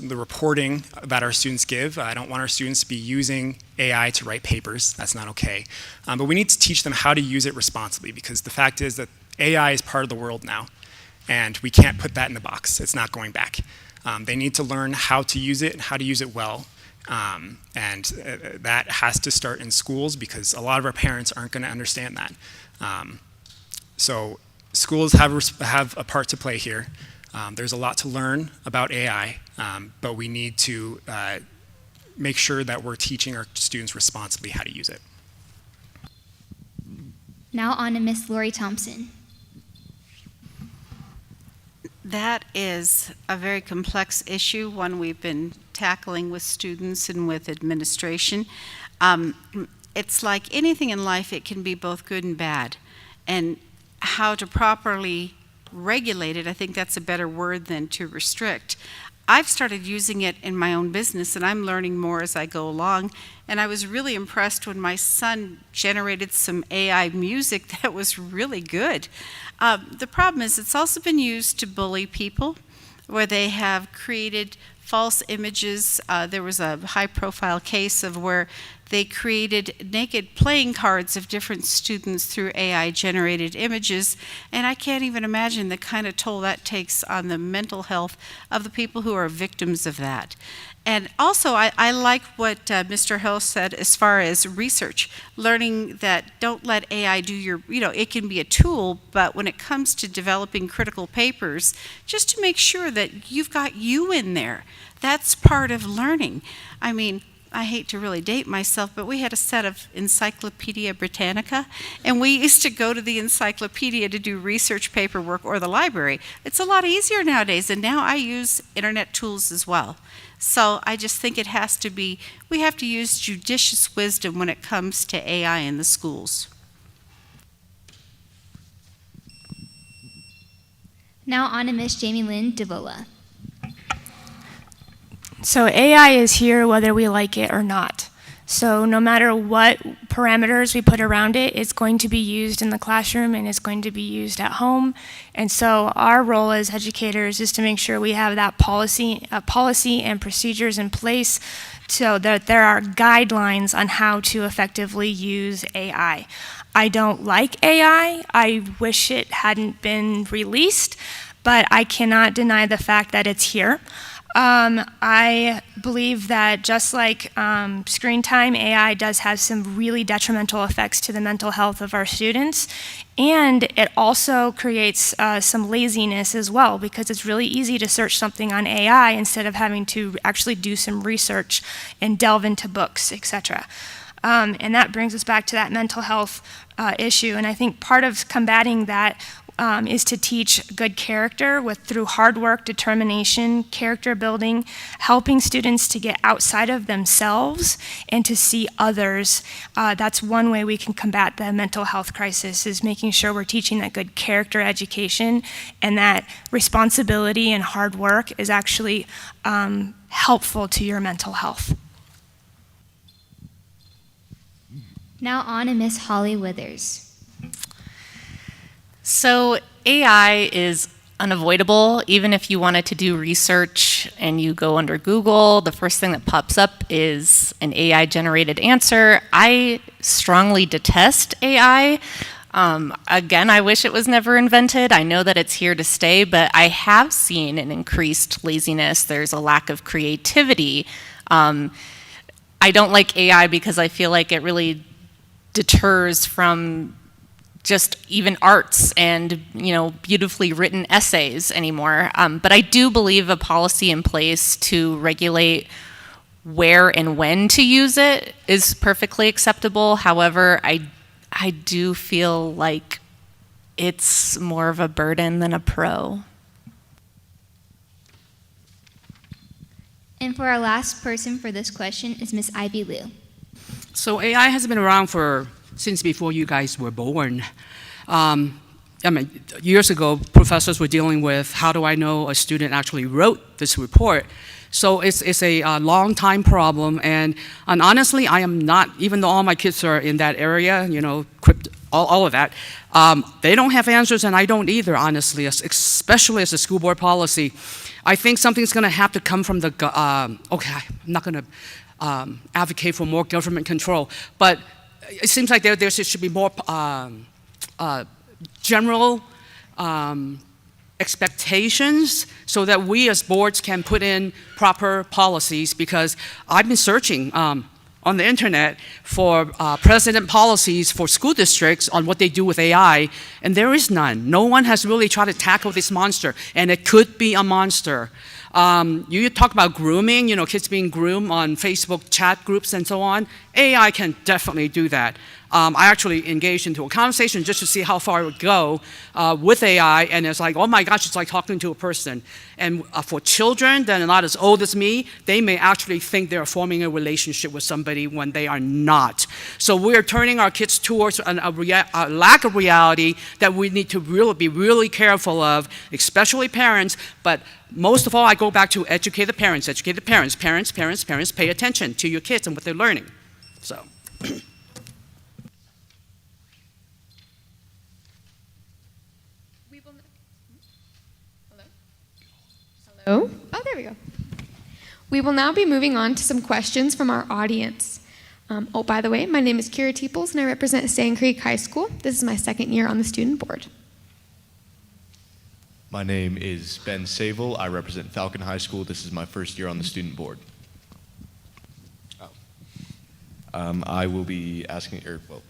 reporting that our students give. I don't want our students to be using AI to write papers. That's not okay. But we need to teach them how to use it responsibly, because the fact is that AI is part of the world now, and we can't put that in the box. It's not going back. They need to learn how to use it and how to use it well. And that has to start in schools, because a lot of our parents aren't going to understand that. So schools have a part to play here. There's a lot to learn about AI, but we need to make sure that we're teaching our students responsibly how to use it. Now on to Miss Lori Thompson. That is a very complex issue, one we've been tackling with students and with administration. It's like anything in life, it can be both good and bad. And how to properly regulate it, I think that's a better word than to restrict. I've started using it in my own business, and I'm learning more as I go along. And I was really impressed when my son generated some AI music that was really good. The problem is it's also been used to bully people, where they have created false images. There was a high-profile case of where they created naked playing cards of different students through AI-generated images, and I can't even imagine the kind of toll that takes on the mental health of the people who are victims of that. And also, I like what Mr. Hill said as far as research, learning that don't let AI do your, it can be a tool, but when it comes to developing critical papers, just to make sure that you've got you in there. That's part of learning. I mean, I hate to really date myself, but we had a set of Encyclopedia Britannica, and we used to go to the encyclopedia to do research paperwork or the library. It's a lot easier nowadays, and now I use internet tools as well. So I just think it has to be, we have to use judicious wisdom when it comes to AI in the schools. Now on to Miss Jamie Lynn DeVola. So AI is here whether we like it or not. So no matter what parameters we put around it, it's going to be used in the classroom and it's going to be used at home. And so our role as educators is to make sure we have that policy and procedures in place so that there are guidelines on how to effectively use AI. I don't like AI. I wish it hadn't been released, but I cannot deny the fact that it's here. I believe that just like screen time, AI does have some really detrimental effects to the mental health of our students. And it also creates some laziness as well, because it's really easy to search something on AI instead of having to actually do some research and delve into books, etc. And that brings us back to that mental health issue. And I think part of combating that is to teach good character through hard work, determination, character building, helping students to get outside of themselves and to see others. That's one way we can combat the mental health crisis, is making sure we're teaching that good character education and that responsibility and hard work is actually helpful to your mental health. Now on to Miss Holly Withers. So AI is unavoidable. Even if you wanted to do research and you go under Google, the first thing that pops up is an AI-generated answer. I strongly detest AI. Again, I wish it was never invented. I know that it's here to stay, but I have seen an increased laziness. There's a lack of creativity. I don't like AI because I feel like it really deters from just even arts and beautifully written essays anymore. But I do believe a policy in place to regulate where and when to use it is perfectly acceptable. However, I do feel like it's more of a burden than a pro. And for our last person for this question is Miss Ivy Liu. So AI has been around since before you guys were born. Years ago, professors were dealing with how do I know a student actually wrote this report. So it's a long time problem, and honestly, I am not, even though all my kids are in that area, all of that, they don't have answers, and I don't either, honestly, especially as a school board policy. I think something's going to have to come from I'm not going to advocate for more government control, but it seems like there should be more general expectations so that we as boards can put in proper policies, because I've been searching on the internet for precedent policies for school districts on what they do with AI, and there is none. No one has really tried to tackle this monster, and it could be a monster. You talk about grooming, kids being groomed on Facebook chat groups and so on. AI can definitely do that. I actually engaged into a conversation just to see how far it would go with AI, and it's like, oh my gosh, it's like talking to a person. And for children that are not as old as me, they may actually think they're forming a relationship with somebody when they are not. So we're turning our kids towards a lack of reality that we need to be really careful of, especially parents. But most of all, I go back to educate the parents, parents, pay attention to your kids and what they're learning. So. Oh, there we go. We will now be moving on to some questions from our audience. Oh, by the way, my name is Kira Teeples, and I represent Sand Creek High School. This is my second year on the student board. My name is Ben Sable. I represent Falcon High School. This is my first year on the student board. I will be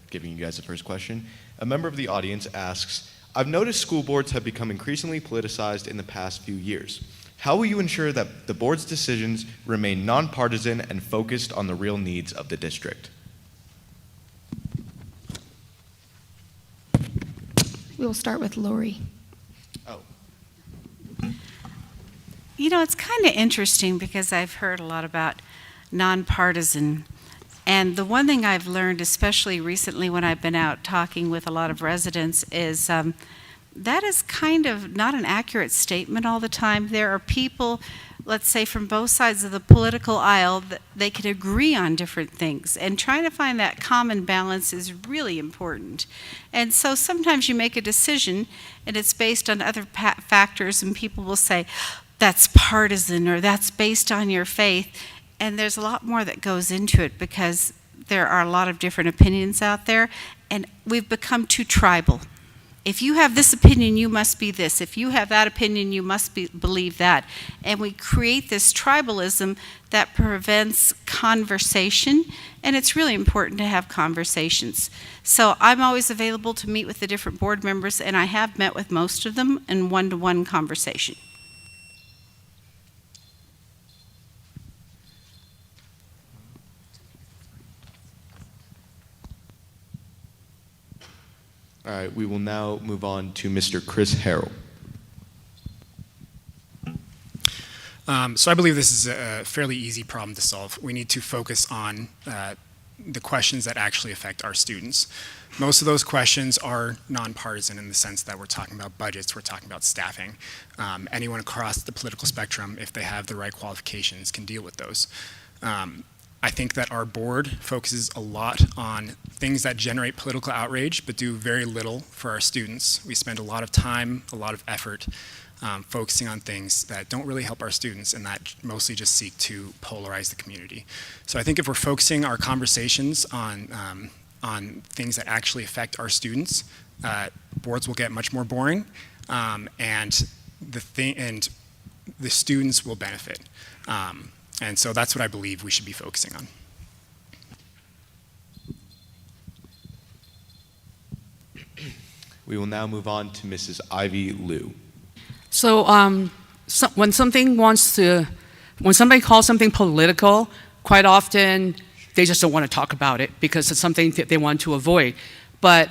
giving you guys the first question. A member of the audience asks, I've noticed school boards have become increasingly politicized in the past few years. How will you ensure that the board's decisions remain nonpartisan and focused on the real needs of the district? We will start with Lori. You know, it's kind of interesting because I've heard a lot about nonpartisan. And the one thing I've learned, especially recently when I've been out talking with a lot of residents, is that is kind of not an accurate statement all the time. There are people, let's say from both sides of the political aisle, that they can agree on different things. And trying to find that common balance is really important. And so sometimes you make a decision and it's based on other factors, and people will say, that's partisan or that's based on your faith. And there's a lot more that goes into it because there are a lot of different opinions out there, and we've become too tribal. If you have this opinion, you must be this. If you have that opinion, you must believe that. And we create this tribalism that prevents conversation, and it's really important to have conversations. So I'm always available to meet with the different board members, and I have met with most of them in one-to-one conversation. All right, we will now move on to Mr. Chris Harrell. So I believe this is a fairly easy problem to solve. We need to focus on the questions that actually affect our students. Most of those questions are nonpartisan in the sense that we're talking about budgets, we're talking about staffing. Anyone across the political spectrum, if they have the right qualifications, can deal with those. I think that our board focuses a lot on things that generate political outrage but do very little for our students. We spend a lot of time, a lot of effort focusing on things that don't really help our students and that mostly just seek to polarize the community. So I think if we're focusing our conversations on things that actually affect our students, boards will get much more boring, and the students will benefit. And so that's what I believe we should be focusing on. We will now move on to Mrs. Ivy Liu. So, when somebody calls something political, quite often they just don't want to talk about it because it's something that they want to avoid. But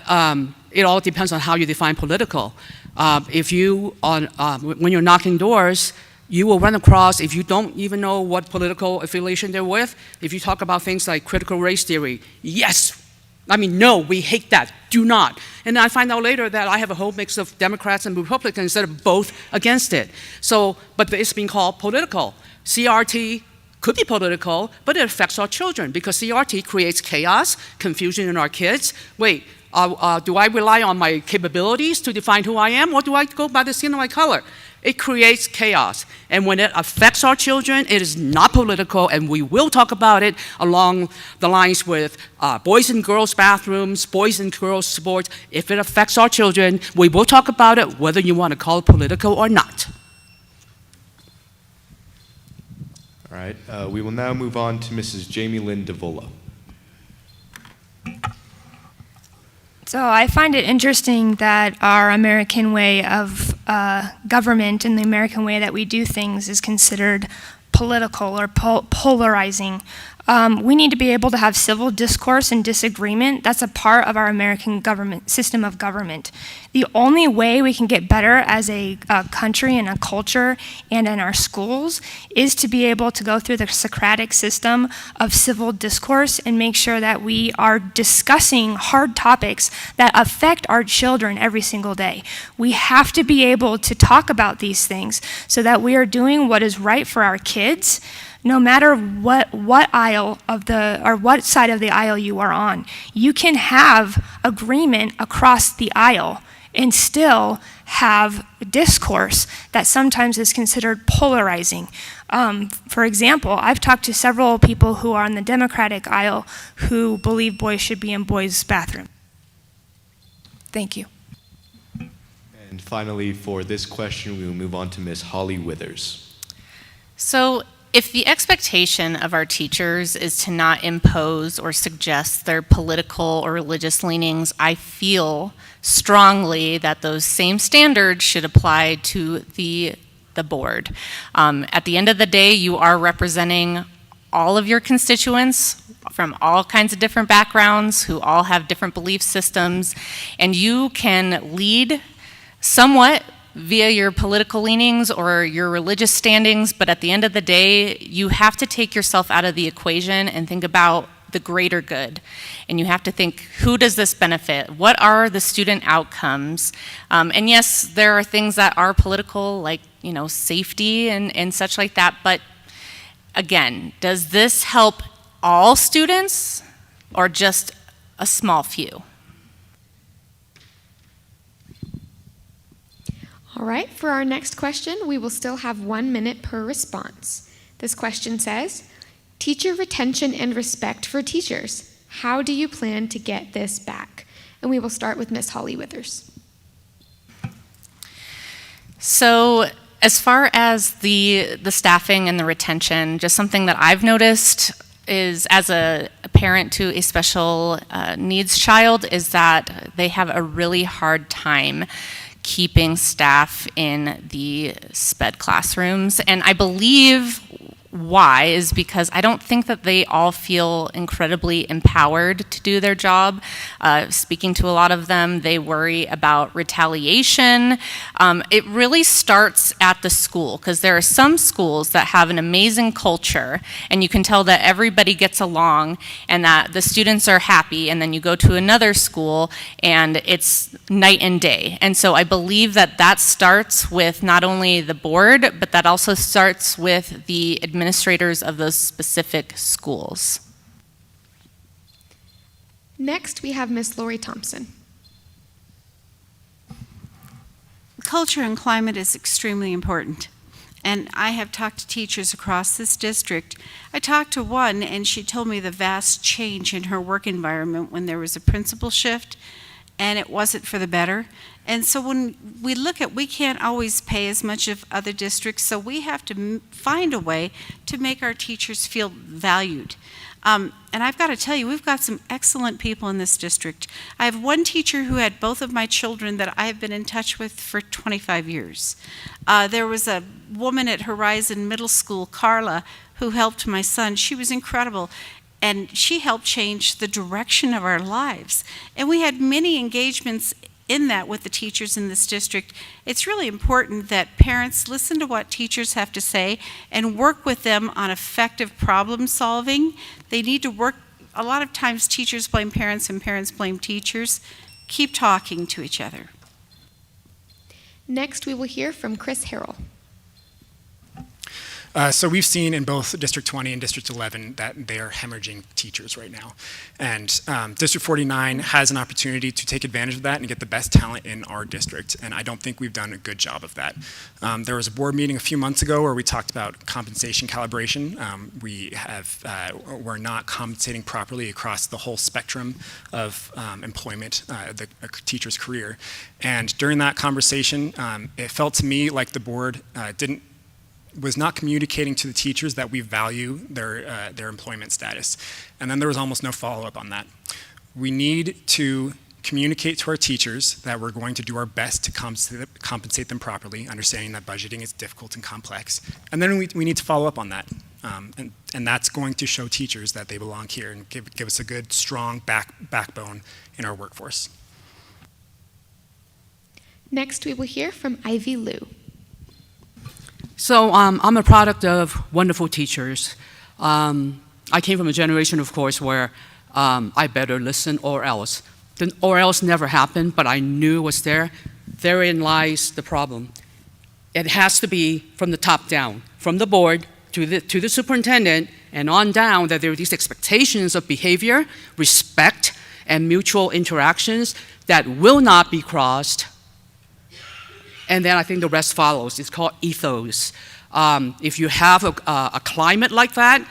it all depends on how you define political. When you're knocking doors, you will run across, if you don't even know what political affiliation they're with, if you talk about things like critical race theory, no, we hate that, do not. And I find out later that I have a whole mix of Democrats and Republicans that are both against it. So, but it's being called political. CRT could be political, but it affects our children because CRT creates chaos, confusion in our kids. Wait, do I rely on my capabilities to define who I am, or do I go by the skin of my color? It creates chaos. And when it affects our children, it is not political, and we will talk about it along the lines with boys and girls bathrooms, boys and girls sports. If it affects our children, we will talk about it, whether you want to call it political or not. All right, we will now move on to Mrs. Jamie Lynn DeVola. So I find it interesting that our American way of government and the American way that we do things is considered political or polarizing. We need to be able to have civil discourse and disagreement. That's a part of our American government system of government. The only way we can get better as a country and a culture and in our schools is to be able to go through the Socratic system of civil discourse and make sure that we are discussing hard topics that affect our children every single day. We have to be able to talk about these things so that we are doing what is right for our kids, no matter what aisle of the, or what side of the aisle you are on. You can have agreement across the aisle and still have discourse that sometimes is considered polarizing. For example, I've talked to several people who are on the Democratic aisle who believe boys should be in boys' bathrooms. Thank you. And finally, for this question, we will move on to Ms. Holly Withers. So, if the expectation of our teachers is to not impose or suggest their political or religious leanings, I feel strongly that those same standards should apply to the board. At the end of the day, you are representing all of your constituents from all kinds of different backgrounds who all have different belief systems, and you can lead somewhat via your political leanings or your religious standings, but at the end of the day, you have to take yourself out of the equation and think about the greater good. And you have to think, who does this benefit? What are the student outcomes? And yes, there are things that are political, like, safety and such like that, but again, does this help all students or just a small few? All right, for our next question, we will still have 1 minute per response. This question says, teacher retention and respect for teachers. How do you plan to get this back? And we will start with Ms. Holly Withers. So, as far as the staffing and the retention, just something that I've noticed is, as a parent to a special needs child, is that they have a really hard time keeping staff in the SPED classrooms. And I believe why is because I don't think that they all feel incredibly empowered to do their job. Speaking to a lot of them, they worry about retaliation. It really starts at the school, because there are some schools that have an amazing culture and you can tell that everybody gets along and that the students are happy, and then you go to another school and it's night and day. And so I believe that that starts with not only the board, but that also starts with the administrators of those specific schools. Next, we have Ms. Lori Thompson. Culture and climate is extremely important. And I have talked to teachers across this district. I talked to one, and she told me the vast change in her work environment when there was a principal shift, and it wasn't for the better. And so when we look at, we can't always pay as much of other districts, so we have to find a way to make our teachers feel valued. And I've got to tell you, we've got some excellent people in this district. I have one teacher who had both of my children that I have been in touch with for 25 years. There was a woman at Horizon Middle School, Carla, who helped my son. She was incredible. And she helped change the direction of our lives. And we had many engagements in that with the teachers in this district. It's really important that parents listen to what teachers have to say and work with them on effective problem solving. They need to work, a lot of times teachers blame parents and parents blame teachers. Keep talking to each other. Next, we will hear from Chris Harrell. So we've seen in both District 20 and District 11 that they are hemorrhaging teachers right now. And District 49 has an opportunity to take advantage of that and get the best talent in our district. And I don't think we've done a good job of that. There was a board meeting a few months ago where we talked about compensation calibration. We're not compensating properly across the whole spectrum of employment, a teacher's career. And during that conversation, it felt to me like the board was not communicating to the teachers that we value their employment status. And then there was almost no follow-up on that. We need to communicate to our teachers that we're going to do our best to compensate them properly, understanding that budgeting is difficult and complex. And then we need to follow up on that. And that's going to show teachers that they belong here and give us a good, strong backbone in our workforce. Next, we will hear from Ivy Liu. So I'm a product of wonderful teachers. I came from a generation, of course, where I better listen or else. The or else never happened, but I knew it was there. Therein lies the problem. It has to be from the top down, from the board to the superintendent and on down, that there are these expectations of behavior, respect, and mutual interactions that will not be crossed. And then I think the rest follows. It's called ethos. If you have a climate like that,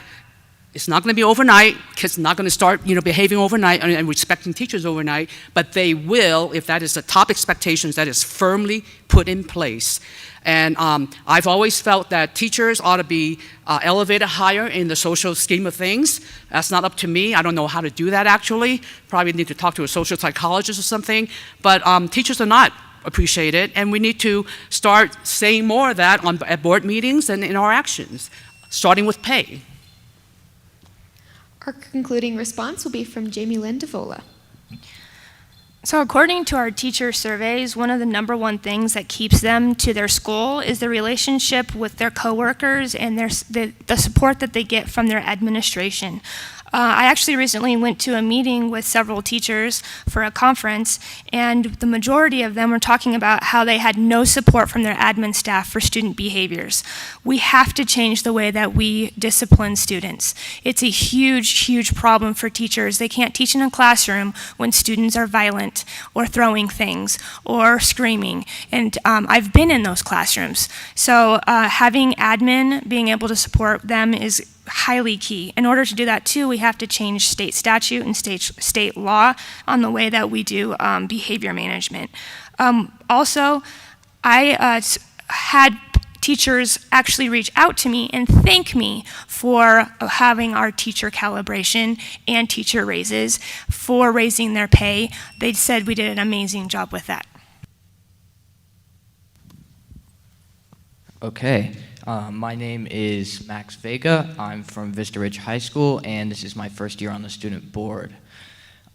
it's not going to be overnight. Kids are not going to start, behaving overnight and respecting teachers overnight. But they will, if that is the top expectations that is firmly put in place. And I've always felt that teachers ought to be elevated higher in the social scheme of things. That's not up to me. I don't know how to do that, actually. Probably need to talk to a social psychologist or something. But teachers are not appreciated, and we need to start saying more of that at board meetings and in our actions, starting with pay. Our concluding response will be from Jamie Lynn DeVola. So according to our teacher surveys, one of the #1 things that keeps them to their school is the relationship with their coworkers and the support that they get from their administration. I actually recently went to a meeting with several teachers for a conference, and the majority of them were talking about how they had no support from their admin staff for student behaviors. We have to change the way that we discipline students. It's a huge, huge problem for teachers. They can't teach in a classroom when students are violent or throwing things or screaming, and I've been in those classrooms. So having admin being able to support them is highly key. In order to do that too, we have to change state statute and state law on the way that we do behavior management. Also, I had teachers actually reach out to me and thank me for having our teacher calibration and teacher raises, for raising their pay. They said we did an amazing job with that. Okay. My name is Max Vega. I'm from Vista Ridge High School, and this is my first year on the student board.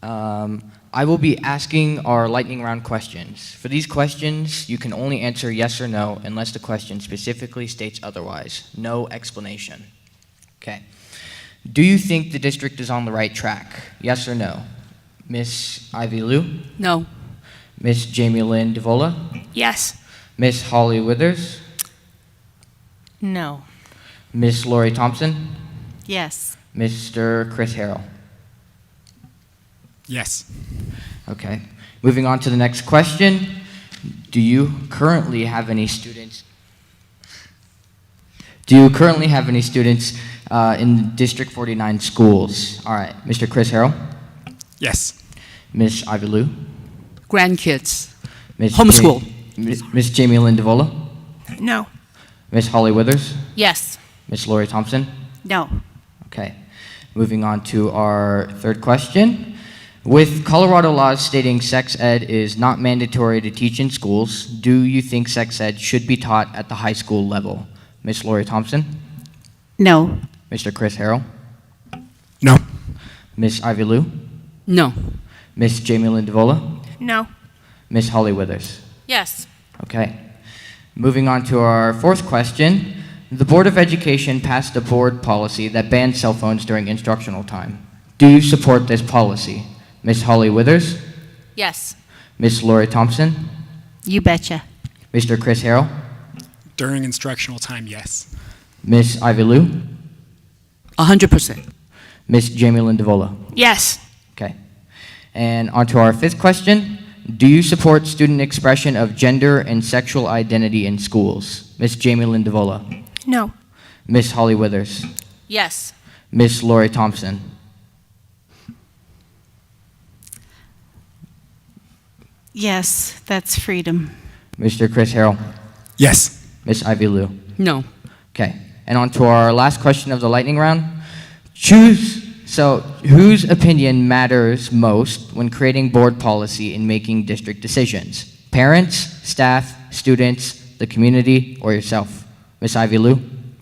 I will be asking our lightning round questions. For these questions, you can only answer yes or no unless the question specifically states otherwise. No explanation. Okay. Do you think the district is on the right track? Yes or no? Miss Ivy Liu? No. Miss Jamie Lynn DeVola? Yes. Miss Holly Withers? No. Miss Lori Thompson? Yes. Mr. Chris Harrell? Yes. Okay. Moving on to the next question. Do you currently have any students in District 49 schools? All right. Mr. Chris Harrell? Yes. Miss Ivy Liu? Grandkids. Miss Homeschool. Miss Jamie Lynn DeVola? No. Miss Holly Withers? Yes. Miss Lori Thompson? No. Okay. Moving on to our third question. With Colorado laws stating sex ed is not mandatory to teach in schools, do you think sex ed should be taught at the high school level? Miss Lori Thompson? No. Mr. Chris Harrell? No. Miss Ivy Liu? No. Miss Jamie Lynn DeVola? No. Miss Holly Withers? Yes. Okay. Moving on to our fourth question. The Board of Education passed a board policy that bans cell phones during instructional time. Do you support this policy? Miss Holly Withers? Yes. Miss Lori Thompson? You betcha. Mr. Chris Harrell? During instructional time, yes. Miss Ivy Liu? 100%. Miss Jamie Lynn DeVola? Yes. Okay. And on to our fifth question. Do you support student expression of gender and sexual identity in schools? Miss Jamie Lynn DeVola? No. Miss Holly Withers? Yes. Miss Lori Thompson? Yes, that's freedom. Mr. Chris Harrell? Yes. Miss Ivy Liu? No. Okay. And on to our last question of the lightning round. Choose So, whose opinion matters most when creating board policy and making district decisions? Parents, staff, students, the community, or yourself? Ms. Ivy Lou?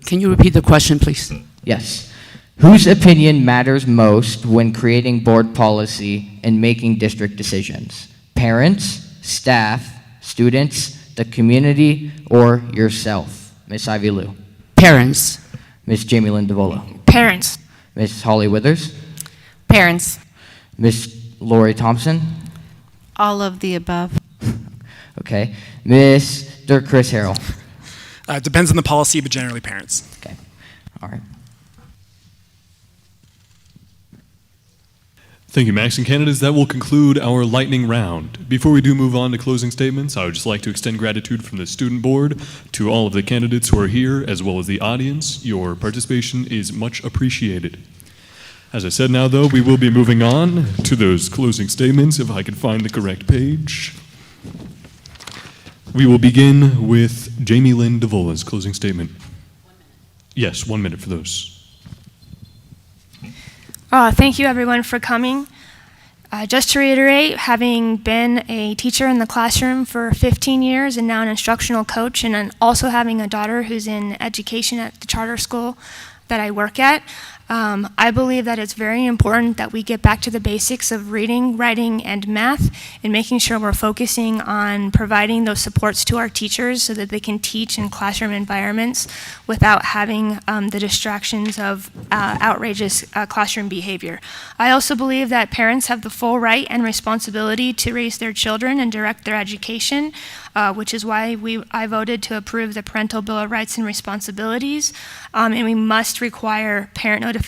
Can you repeat the question, please? Yes. Whose opinion matters most when creating board policy and making district decisions? Parents, staff, students, the community, or yourself? Ms. Ivy Lou? Parents. Ms. Jamie Lynn DeVola? Parents. Ms. Holly Withers? Parents. Ms. Lori Thompson? All of the above. Okay. Mr. Chris Harrell? It depends on the policy, but generally parents. Okay. All right. Thank you, Max and candidates. That will conclude our lightning round. Before we do move on to closing statements, I would just like to extend gratitude from the student board to all of the candidates who are here, as well as the audience. Your participation is much appreciated. As I said now, though, we will be moving on to those closing statements, if I can find the correct page. We will begin with Jamie Lynn DeVola's closing statement. 1 minute. Yes, 1 minute for those. Thank you, everyone, for coming. Just to reiterate, having been a teacher in the classroom for 15 years and now an instructional coach, and then also having a daughter who's in education at the charter school that I work at, I believe that it's very important that we get back to the basics of reading, writing, and math, and making sure we're focusing on providing those supports to our teachers so that they can teach in classroom environments without having the distractions of outrageous classroom behavior. I also believe that parents have the full right and responsibility to raise their children and direct their education, which is why I voted to approve the Parental Bill of Rights and Responsibilities, and we must require parent notification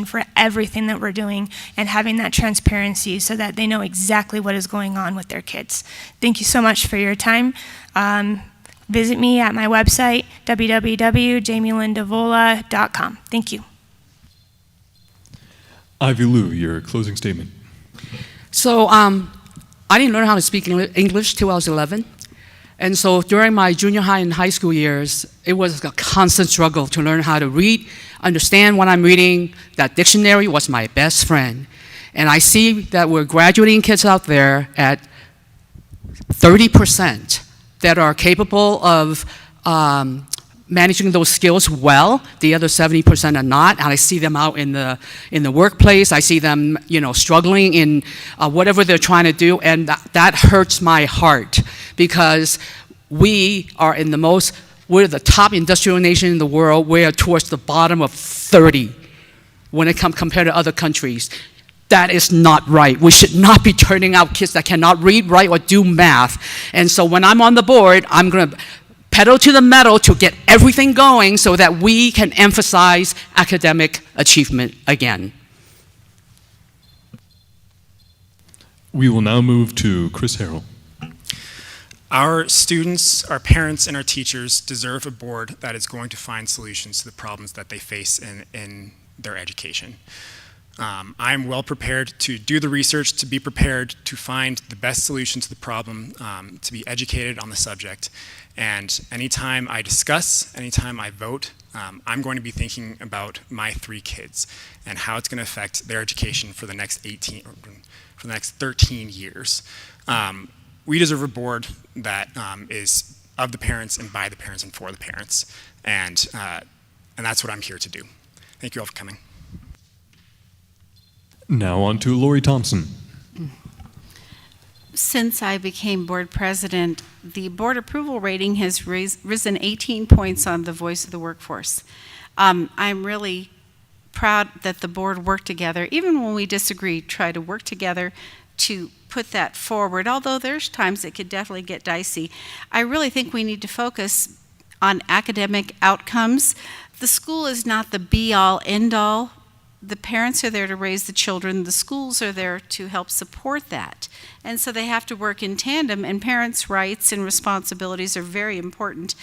for everything that we're doing and having that transparency so that they know exactly what is going on with their kids. Thank you so much for your time. Visit me at my website, www.jamielindevola.com. Thank you. Ivy Lou, your closing statement. So I didn't learn how to speak English till I was 11. And so during my junior high and high school years, it was a constant struggle to learn how to read, understand what I'm reading. That dictionary was my best friend. And I see that we're graduating kids out there at 30% that are capable of managing those skills well. The other 70% are not, and I see them out in the workplace. I see them, struggling in whatever they're trying to do, and that hurts my heart because we are we're the top industrial nation in the world. We are towards the bottom of 30 when it comes compared to other countries. That is not right. We should not be turning out kids that cannot read, write, or do math. And so when I'm on the board, I'm going to pedal to the metal to get everything going so that we can emphasize academic achievement again. We will now move to Chris Harrell. Our students, our parents, and our teachers deserve a board that is going to find solutions to the problems that they face in their education. I'm well prepared to do the research, to be prepared to find the best solution to the problem, to be educated on the subject. And anytime I discuss, anytime I vote, I'm going to be thinking about my 3 kids and how it's going to affect their education for the next 13 years. We deserve a board that is of the parents and by the parents and for the parents. And that's what I'm here to do. Thank you all for coming. Now on to Lori Thompson. Since I became board president, the board approval rating has risen 18 points on the voice of the workforce. I'm really proud that the board worked together, even when we disagree, try to work together to put that forward, although there's times it could definitely get dicey. I really think we need to focus on academic outcomes. The school is not the be-all, end-all. The parents are there to raise the children. The schools are there to help support that. And so they have to work in tandem, and parents' rights and responsibilities are very important.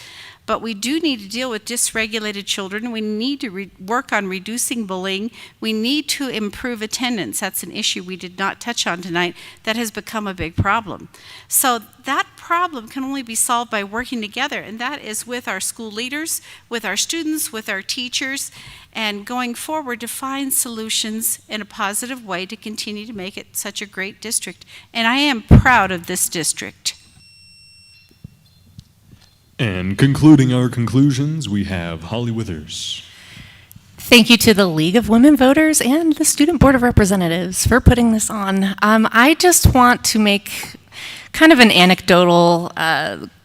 But we do need to deal with dysregulated children. We need to work on reducing bullying. We need to improve attendance. That's an issue we did not touch on tonight that has become a big problem. So that problem can only be solved by working together, and that is with our school leaders, with our students, with our teachers, and going forward to find solutions in a positive way to continue to make it such a great district. And I am proud of this district. And concluding our conclusions, we have Holly Withers. Thank you to the League of Women Voters and the Student Board of Representatives for putting this on. I just want to make kind of an anecdotal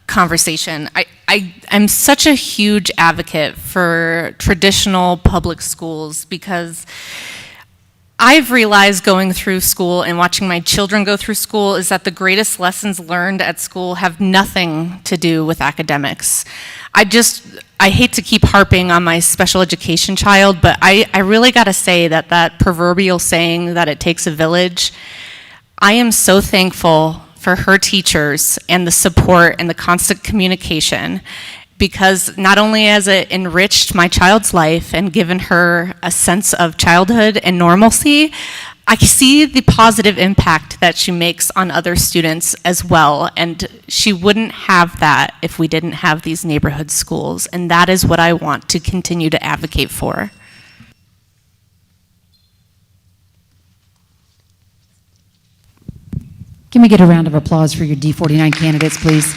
conversation. I'm such a huge advocate for traditional public schools because I've realized going through school and watching my children go through school is that the greatest lessons learned at school have nothing to do with academics. I hate to keep harping on my special education child, but I really gotta say that proverbial saying that it takes a village, I am so thankful for her teachers and the support and the constant communication, because not only has it enriched my child's life and given her a sense of childhood and normalcy, I see the positive impact that she makes on other students as well, and she wouldn't have that if we didn't have these neighborhood schools, and that is what I want to continue to advocate for. Can we get a round of applause for your D49 candidates, please?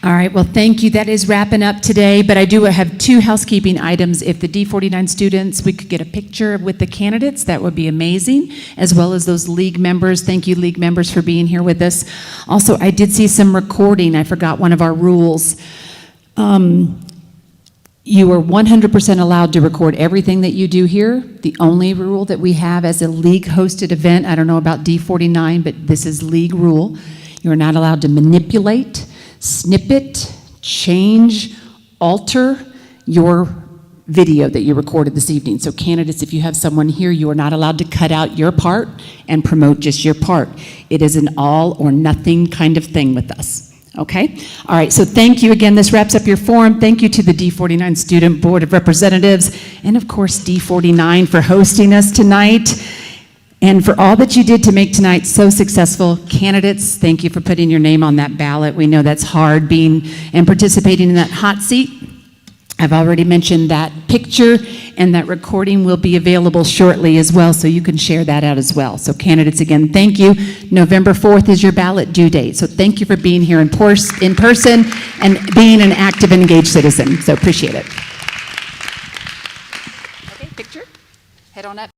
All right, well, thank you. That is wrapping up today, but I do have two housekeeping items. If the D49 students, we could get a picture with the candidates, that would be amazing, as well as those league members. Thank you, league members, for being here with us. Also, I did see some recording. I forgot one of our rules. You are 100% allowed to record everything that you do here. The only rule that we have as a league-hosted event, I don't know about D49, but this is league rule. You are not allowed to manipulate, snippet, change, alter your video that you recorded this evening. So candidates, if you have someone here, you are not allowed to cut out your part and promote just your part. It is an all or nothing kind of thing with us. Okay? All right, so thank you again. This wraps up your forum. Thank you to the D49 Student Board of Representatives and, of course, D49 for hosting us tonight and for all that you did to make tonight so successful. Candidates, thank you for putting your name on that ballot. We know that's hard, being and participating in that hot seat. I've already mentioned that picture, and that recording will be available shortly as well, so you can share that out as well. So candidates, again, thank you. November 4th is your ballot due date, so thank you for being here in person and being an active and engaged citizen. So appreciate it. Okay, picture. Head on up.